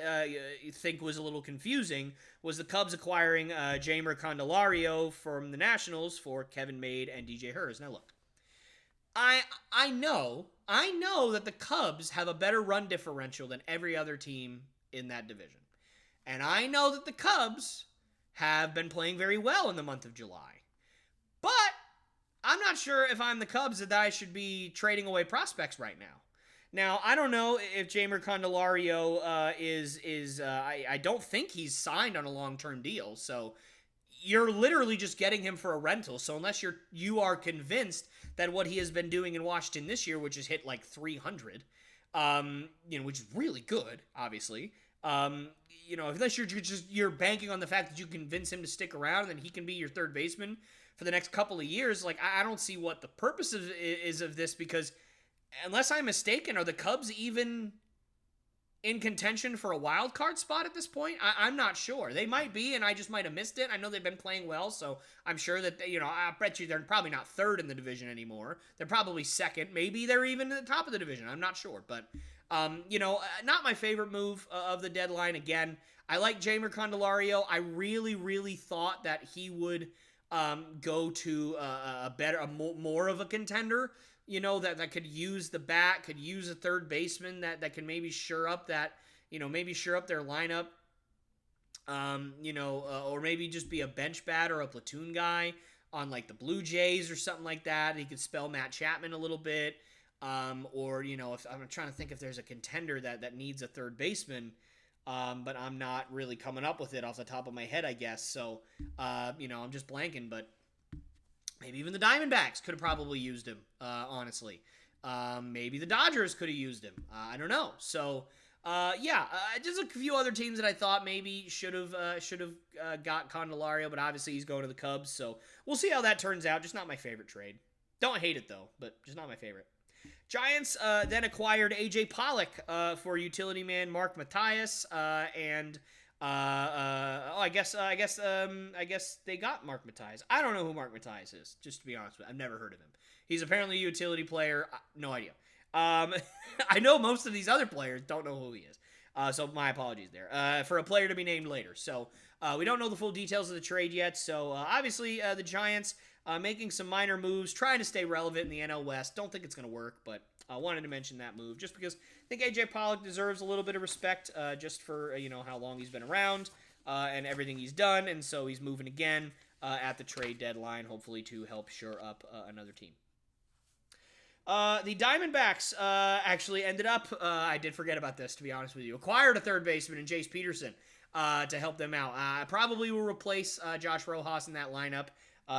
think was a little confusing was the Cubs acquiring Jeimer Candelario from the Nationals for Kevin Made and DJ Hers. Now look, I know that the Cubs have a better run differential than every other team in that division, and I know that the Cubs have been playing very well in the month of July. But I'm not sure if I'm the Cubs that I should be trading away prospects right now. Now, I don't know if Jeimer Candelario I don't think he's signed on a long-term deal, so you're literally just getting him for a rental. So unless you are convinced that what he has been doing in Washington this year, which has hit like 300, which is really good, obviously, unless you're banking on the fact that you convince him to stick around and then he can be your third baseman for the next couple of years, like I don't see what the purpose is of this, because unless I'm mistaken, are the Cubs even in contention for a wild card spot at this point? I'm not sure. They might be, and I just might have missed it. I know they've been playing well, so I'm sure that I bet you they're probably not third in the division anymore. They're probably second. Maybe they're even at the top of the division. I'm not sure, but not my favorite move of the deadline. Again, I like Jeimer Candelario. I really, really thought that he would go to more of a contender. That could use the bat, could use a third baseman that can maybe shore up their lineup, or maybe just be a bench bat or a platoon guy on like the Blue Jays or something like that. He could spell Matt Chapman a little bit, if I'm trying to think if there's a contender that needs a third baseman, but I'm not really coming up with it off the top of my head, I guess. So, I'm just blanking, but maybe even the Diamondbacks could have probably used him, honestly. Maybe the Dodgers could have used him. I don't know. So, just a few other teams that I thought maybe should have got Candelario, but obviously he's going to the Cubs. So we'll see how that turns out. Just not my favorite trade. Don't hate it, though, but just not my favorite. Giants then acquired A.J. Pollock for utility man Mark Mathias, I guess they got Mark Mathias. I don't know who Mark Mathias is, just to be honest with you. I've never heard of him. He's apparently a utility player. No idea. I know most of these other players, don't know who he is. So my apologies there. For a player to be named later. So we don't know the full details of the trade yet. So obviously the Giants making some minor moves, trying to stay relevant in the NL West. Don't think it's going to work, but I wanted to mention that move just because I think A.J. Pollock deserves a little bit of respect just for, how long he's been around and everything he's done, and so he's moving again. at the trade deadline, hopefully to help shore up another team. The Diamondbacks actually ended up, I did forget about this, to be honest with you, acquired a third baseman in Jace Peterson to help them out. Probably will replace Josh Rojas in that lineup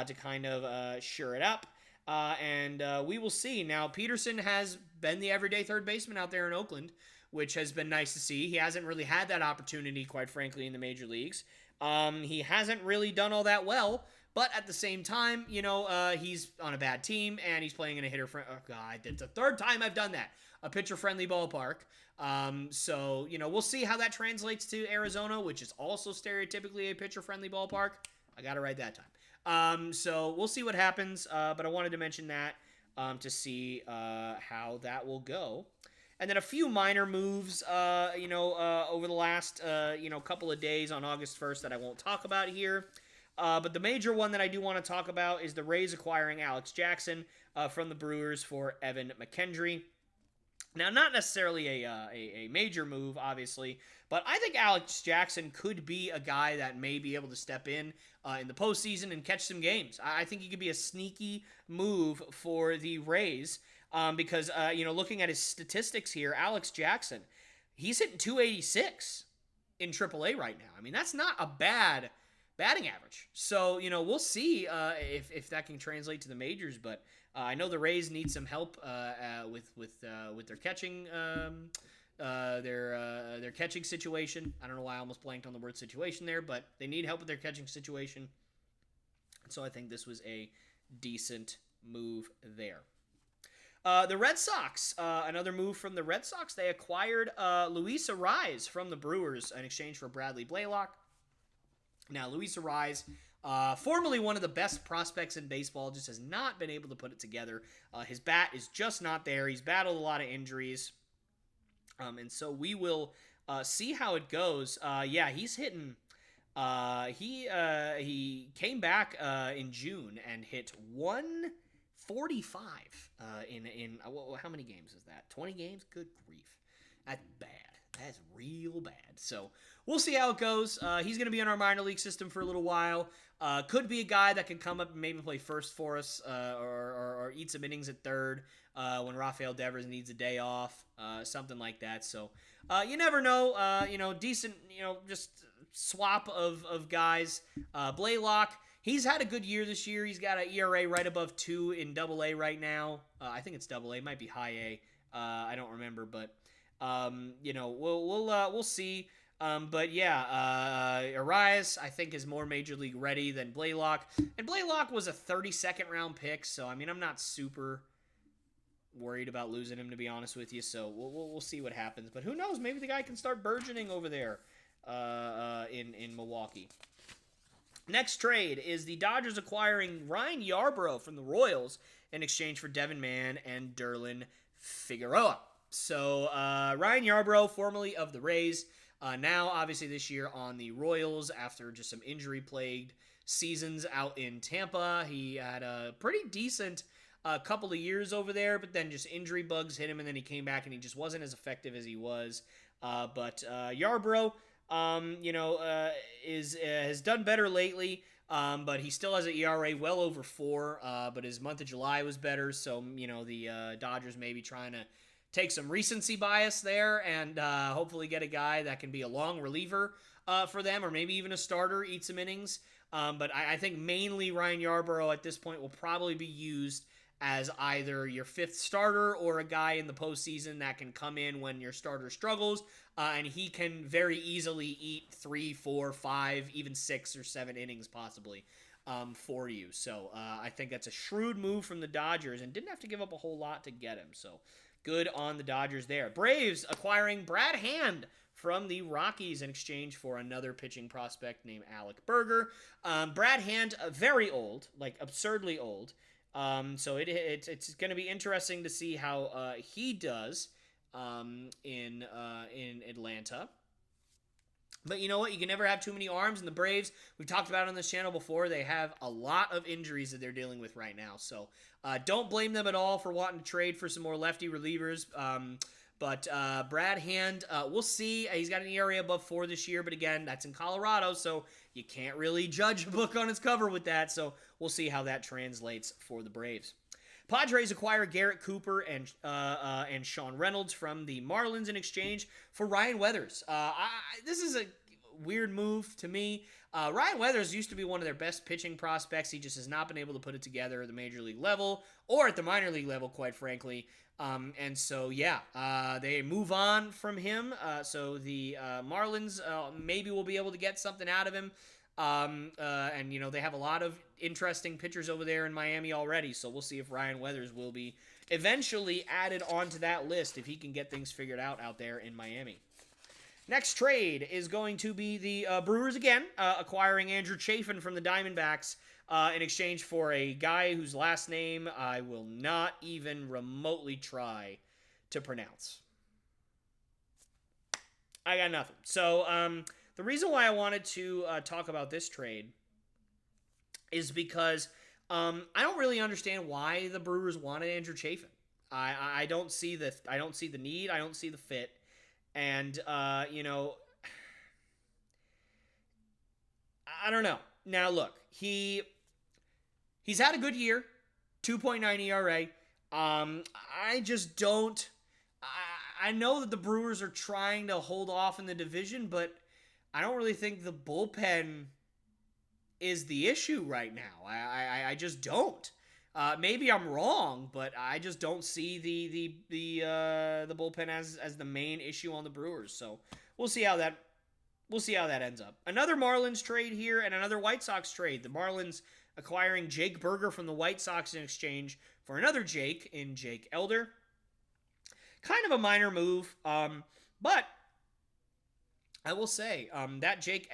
to kind of shore it up. And we will see. Now, Peterson has been the everyday third baseman out there in Oakland, which has been nice to see. He hasn't really had that opportunity, quite frankly, in the major leagues. He hasn't really done all that well. But at the same time, he's on a bad team, and he's playing in a hitter. Oh, God, it's the third time I've done that. A pitcher-friendly ballpark. So, we'll see how that translates to Arizona, which is also stereotypically a pitcher-friendly ballpark. I got it right that time. So we'll see what happens, but I wanted to mention that to see how that will go. And then a few minor moves, over the last, couple of days on August 1st that I won't talk about here. But the major one that I do want to talk about is the Rays acquiring Alex Jackson from the Brewers for Evan McKendry. Now, not necessarily a major move, obviously, but I think Alex Jackson could be a guy that may be able to step in the postseason and catch some games. I think he could be a sneaky move for the Rays because, looking at his statistics here, Alex Jackson, he's hitting 286 in AAA right now. I mean, that's not a bad batting average. So, we'll see if that can translate to the majors, but I know the Rays need some help with their catching their catching situation. I don't know why I almost blanked on the word situation there, but they need help with their catching situation. So I think this was a decent move there. The Red Sox, another move from the Red Sox. They acquired Luis Arraez from the Brewers in exchange for Bradley Blaylock. Now, Luis Arraez, formerly one of the best prospects in baseball, just has not been able to put it together. His bat is just not there. He's battled a lot of injuries. And so we will see how it goes. He's hitting. He came back in June and hit 145 in how many games is that? 20 games? Good grief. That's bad. That's real bad. So we'll see how it goes. He's going to be in our minor league system for a little while. Could be a guy that can come up and maybe play first for us or eat some innings at third when Rafael Devers needs a day off, something like that. So you never know. Decent, just swap of guys. Blaylock, he's had a good year this year. He's got an ERA right above 2 in AA right now. I think it's AA. It might be high A. I don't remember, but we'll see. Arraez, I think, is more major league ready than Blaylock. And Blaylock was a 32nd round pick, so I'm not super worried about losing him, to be honest with you. So we'll see what happens. But who knows? Maybe the guy can start burgeoning over there in Milwaukee. Next trade is the Dodgers acquiring Ryan Yarbrough from the Royals in exchange for Devin Mann and Derlin Figueroa. So Ryan Yarbrough, formerly of the Rays, now obviously this year on the Royals after just some injury-plagued seasons out in Tampa. He had a pretty decent couple of years over there, but then just injury bugs hit him, and then he came back and he just wasn't as effective as he was. But Yarbrough, has done better lately. But he still has an ERA well over 4. But his month of July was better, so the Dodgers may be trying to take some recency bias there and hopefully get a guy that can be a long reliever for them, or maybe even a starter, eat some innings. But I think mainly Ryan Yarbrough at this point will probably be used as either your 5th starter or a guy in the postseason that can come in when your starter struggles, and he can very easily eat 3, 4, 5, even 6 or 7 innings possibly for you. So I think that's a shrewd move from the Dodgers and didn't have to give up a whole lot to get him. So good on the Dodgers there. Braves acquiring Brad Hand from the Rockies in exchange for another pitching prospect named Alec Berger. Brad Hand, very old, like absurdly old. So it's going to be interesting to see how he does in Atlanta. But you know what? You can never have too many arms in the Braves. We've talked about it on this channel before. They have a lot of injuries that they're dealing with right now. So don't blame them at all for wanting to trade for some more lefty relievers. But Brad Hand, we'll see. He's got an ERA above 4 this year, but again, that's in Colorado, so you can't really judge a book on its cover with that. So we'll see how that translates for the Braves. Padres acquire Garrett Cooper and Sean Reynolds from the Marlins in exchange for Ryan Weathers. This is a weird move to me. Ryan Weathers used to be one of their best pitching prospects. He just has not been able to put it together at the major league level or at the minor league level, quite frankly. And so, they move on from him. So the Marlins maybe will be able to get something out of him. And they have a lot of interesting pitchers over there in Miami already. So we'll see if Ryan Weathers will be eventually added onto that list if he can get things figured out there in Miami. Next trade is going to be the Brewers again, acquiring Andrew Chafin from the Diamondbacks in exchange for a guy whose last name I will not even remotely try to pronounce. I got nothing. So the reason why I wanted to talk about this trade is because I don't really understand why the Brewers wanted Andrew Chafin. I don't see the need. I don't see the fit. And, I don't know. Now, look, he's had a good year, 2.9 ERA. I just don't. I know that the Brewers are trying to hold off in the division, but I don't really think the bullpen is the issue right now. I just don't. Maybe I'm wrong, but I just don't see the bullpen as the main issue on the Brewers. So we'll see how that ends up. Another Marlins trade here and another White Sox trade. The Marlins acquiring Jake Burger from the White Sox in exchange for another Jake in Jake Elder. Kind of a minor move, but I will say that Jake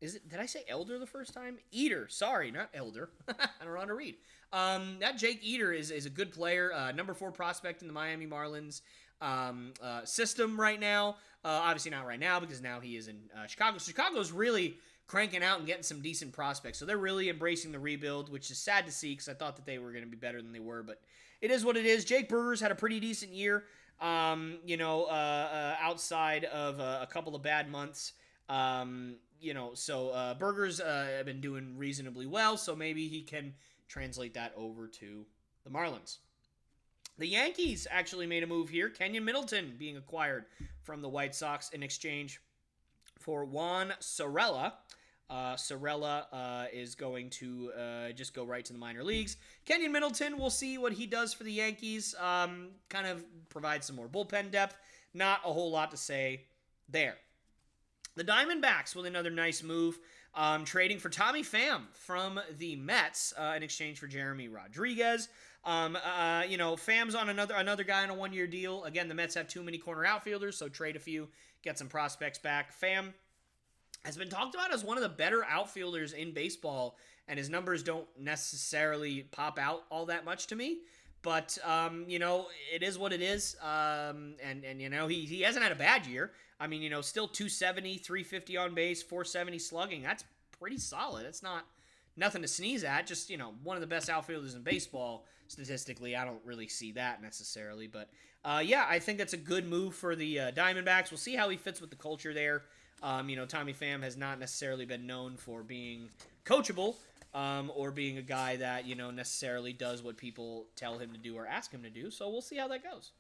did I say Elder the first time? Eater. Sorry, not Elder. I don't know how to read. That Jake Eater is a good player. Number 4 prospect in the Miami Marlins system right now. Obviously not right now because now he is in Chicago. So Chicago's really cranking out and getting some decent prospects. So they're really embracing the rebuild, which is sad to see because I thought that they were going to be better than they were. But it is what it is. Jake Burger's had a pretty decent year, outside of a couple of bad months. So Burger's have been doing reasonably well, so maybe he can translate that over to the Marlins. The Yankees actually made a move here. Kenyon Middleton being acquired from the White Sox in exchange for Juan Sorella. Sorella is going to just go right to the minor leagues. Kenyon Middleton, we'll see what he does for the Yankees. Kind of provide some more bullpen depth. Not a whole lot to say there. The Diamondbacks with another nice move, trading for Tommy Pham from the Mets in exchange for Jeremy Rodriguez. Pham's on another guy on a 1-year deal. Again, the Mets have too many corner outfielders, so trade a few, get some prospects back. Pham has been talked about as one of the better outfielders in baseball, and his numbers don't necessarily pop out all that much to me. But, it is what it is. He hasn't had a bad year. I mean, still 270, 350 on base, 470 slugging. That's pretty solid. It's not nothing to sneeze at. Just, one of the best outfielders in baseball statistically. I don't really see that necessarily. But, I think that's a good move for the Diamondbacks. We'll see how he fits with the culture there. Tommy Pham has not necessarily been known for being coachable. Or being a guy that, necessarily does what people tell him to do or ask him to do. So we'll see how that goes.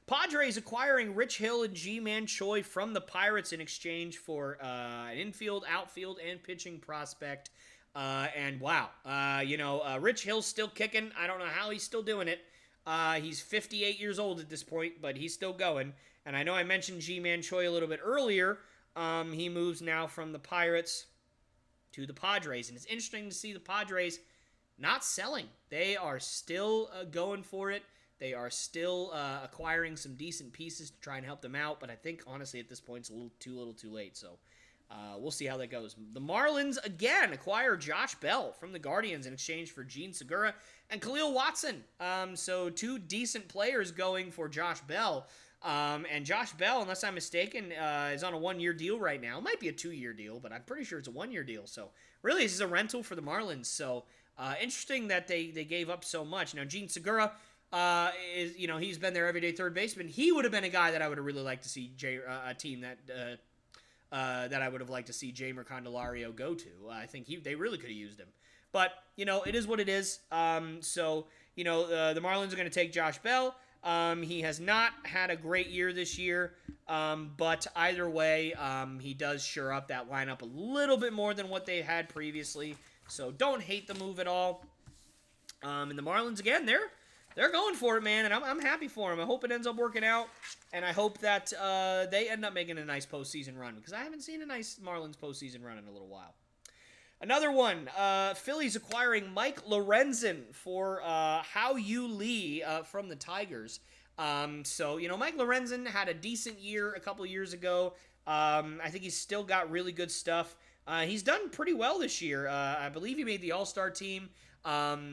Padres acquiring Rich Hill and Ji-Man Choi from the Pirates in exchange for an infield, outfield, and pitching prospect. Rich Hill's still kicking. I don't know how he's still doing it. He's 58 years old at this point, but he's still going. And I know I mentioned Ji-Man Choi a little bit earlier. He moves now from the Pirates to the Padres. And it's interesting to see the Padres not selling. They are still going for it. They are still acquiring some decent pieces to try and help them out. But I think, honestly, at this point, it's a little too late. So we'll see how that goes. The Marlins, again, acquire Josh Bell from the Guardians in exchange for Gene Segura and Khalil Watson. So 2 decent players going for Josh Bell. And Josh Bell, unless I'm mistaken, is on a 1-year deal right now. It might be a 2-year deal, but I'm pretty sure it's a 1-year deal. So really, this is a rental for the Marlins. So interesting that they gave up so much. Now, Gene Segura, he's been their everyday third baseman. He would have been a guy that I would have really liked to see a team that I would have liked to see Jamer Candelario go to. I think they really could have used him. But, it is what it is. The Marlins are going to take Josh Bell. He has not had a great year this year, but either way, he does shore up that lineup a little bit more than what they had previously. So don't hate the move at all. And the Marlins, again, they're going for it, man, and I'm happy for them. I hope it ends up working out, and I hope that they end up making a nice postseason run, because I haven't seen a nice Marlins postseason run in a little while. Another one, Phillies acquiring Mike Lorenzen for Hao Yu Lee from the Tigers. Mike Lorenzen had a decent year a couple years ago. I think he's still got really good stuff. He's done pretty well this year. I believe he made the All-Star team. A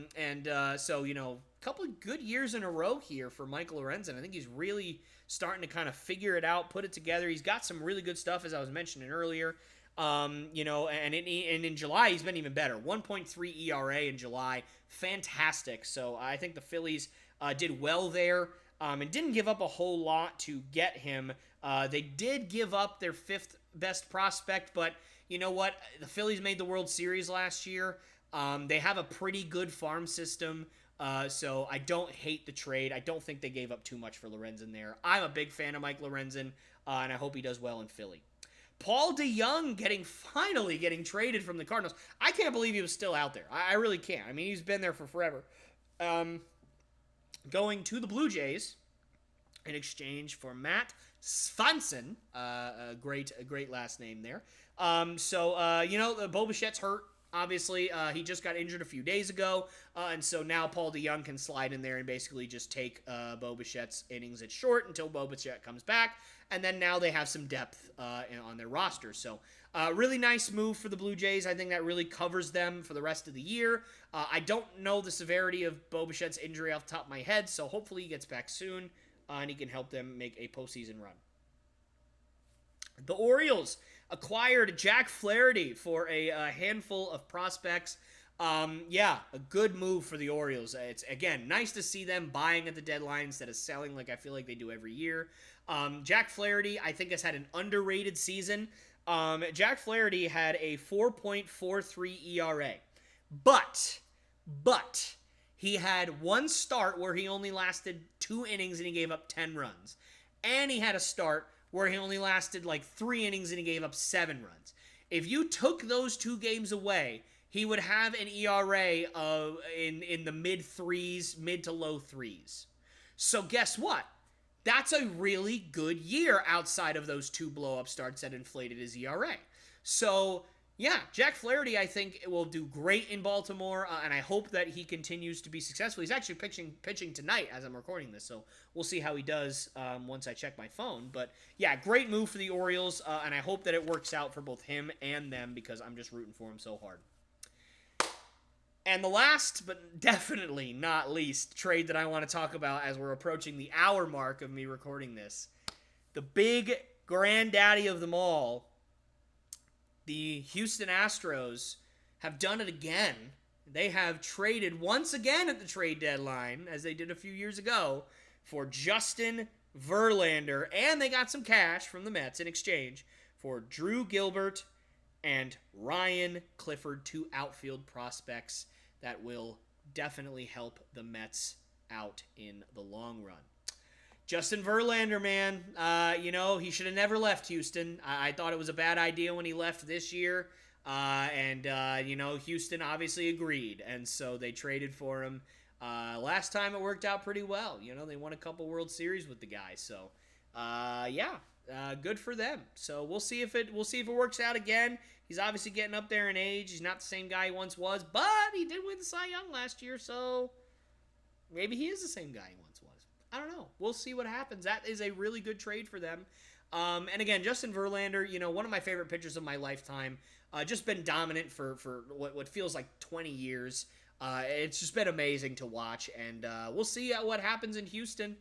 couple of good years in a row here for Michael Lorenzen. I think he's really starting to kind of figure it out, put it together. He's got some really good stuff, as I was mentioning earlier. And in July, he's been even better. 1.3 ERA in July. Fantastic. So I think the Phillies did well there and didn't give up a whole lot to get him. They did give up their fifth best prospect, but you know what? The Phillies made the World Series last year. They have a pretty good farm system, so I don't hate the trade. I don't think they gave up too much for Lorenzen there. I'm a big fan of Mike Lorenzen, and I hope he does well in Philly. Paul DeJong finally getting traded from the Cardinals. I can't believe he was still out there. I really can't. I mean, he's been there for forever. Going to the Blue Jays in exchange for Matt Swanson. A great last name there. Bo Bichette's hurt. Obviously, he just got injured a few days ago, and so now Paul DeJong can slide in there and basically just take Bo Bichette's innings at short until Bo Bichette comes back, and then now they have some depth on their roster. So, really nice move for the Blue Jays. I think that really covers them for the rest of the year. I don't know the severity of Bo Bichette's injury off the top of my head, so hopefully he gets back soon, and he can help them make a postseason run. The Orioles acquired Jack Flaherty for a handful of prospects. A good move for the Orioles. It's, again, nice to see them buying at the deadline instead of selling like I feel like they do every year. Jack Flaherty, I think, has had an underrated season. Jack Flaherty had a 4.43 ERA. But he had one start where he only lasted 2 innings and he gave up 10 runs. And he had a start where he only lasted like 3 innings and he gave up 7 runs. If you took those 2 games away, he would have an ERA in the mid to low 3s. So guess what? That's a really good year outside of those 2 blow-up starts that inflated his ERA. So, yeah, Jack Flaherty, I think, will do great in Baltimore, and I hope that he continues to be successful. He's actually pitching tonight as I'm recording this, so we'll see how he does once I check my phone. But, yeah, great move for the Orioles, and I hope that it works out for both him and them because I'm just rooting for him so hard. And the last, but definitely not least, trade that I want to talk about as we're approaching the hour mark of me recording this, the big granddaddy of them all, the Houston Astros have done it again. They have traded once again at the trade deadline, as they did a few years ago, for Justin Verlander, and they got some cash from the Mets in exchange for Drew Gilbert and Ryan Clifford, 2 outfield prospects that will definitely help the Mets out in the long run. Justin Verlander, man, he should have never left Houston. I thought it was a bad idea when he left this year, Houston obviously agreed, and so they traded for him. Last time it worked out pretty well. They won a couple World Series with the guy, so good for them. So we'll see if it works out again. He's obviously getting up there in age. He's not the same guy he once was, but he did win the Cy Young last year, so maybe he is the same guy he once was. I don't know. We'll see what happens. That is a really good trade for them. And again, Justin Verlander, one of my favorite pitchers of my lifetime. Just been dominant for what feels like 20 years. It's just been amazing to watch, and we'll see what happens in Houston.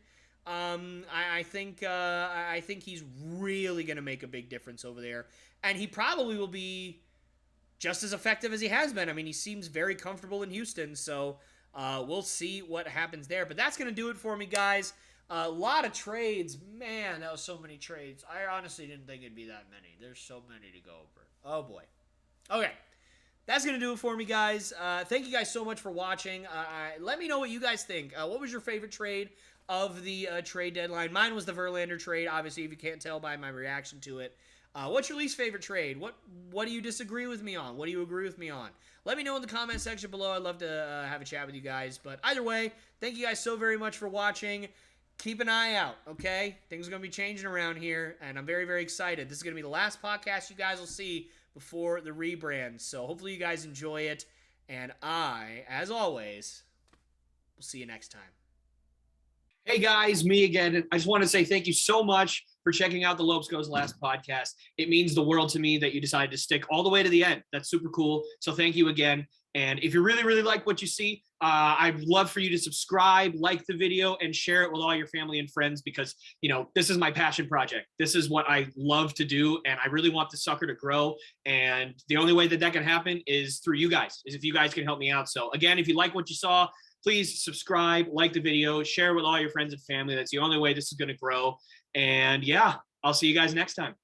I think he's really going to make a big difference over there, and he probably will be just as effective as he has been. I mean, he seems very comfortable in Houston, so We'll see what happens there. But that's going to do it for me, guys. A lot of trades. Man, that was so many trades. I honestly didn't think it'd be that many. There's so many to go over. Oh, boy. Okay. That's going to do it for me, guys. Thank you guys so much for watching. Let me know what you guys think. What was your favorite trade of the trade deadline? Mine was the Verlander trade, obviously, if you can't tell by my reaction to it. What's your least favorite trade? What do you disagree with me on? What do you agree with me on? Let me know in the comment section below. I'd love to have a chat with you guys. But either way, thank you guys so very much for watching. Keep an eye out, okay? Things are going to be changing around here, and I'm very, very excited. This is going to be the last podcast you guys will see before the rebrand. So hopefully you guys enjoy it. And I, as always, will see you next time. Hey guys, me again. I just want to say thank you so much for checking out the Lopes Goes Last podcast. It means the world to me that you decided to stick all the way to the end. That's super cool. So thank you again. And if you really, really like what you see, I'd love for you to subscribe, like the video, and share it with all your family and friends because, you know, this is my passion project. This is what I love to do, and I really want the sucker to grow. And the only way that that can happen is through you guys, is if you guys can help me out. So again, if you like what you saw, please subscribe, like the video, share with all your friends and family. That's the only way this is going to grow. And yeah, I'll see you guys next time.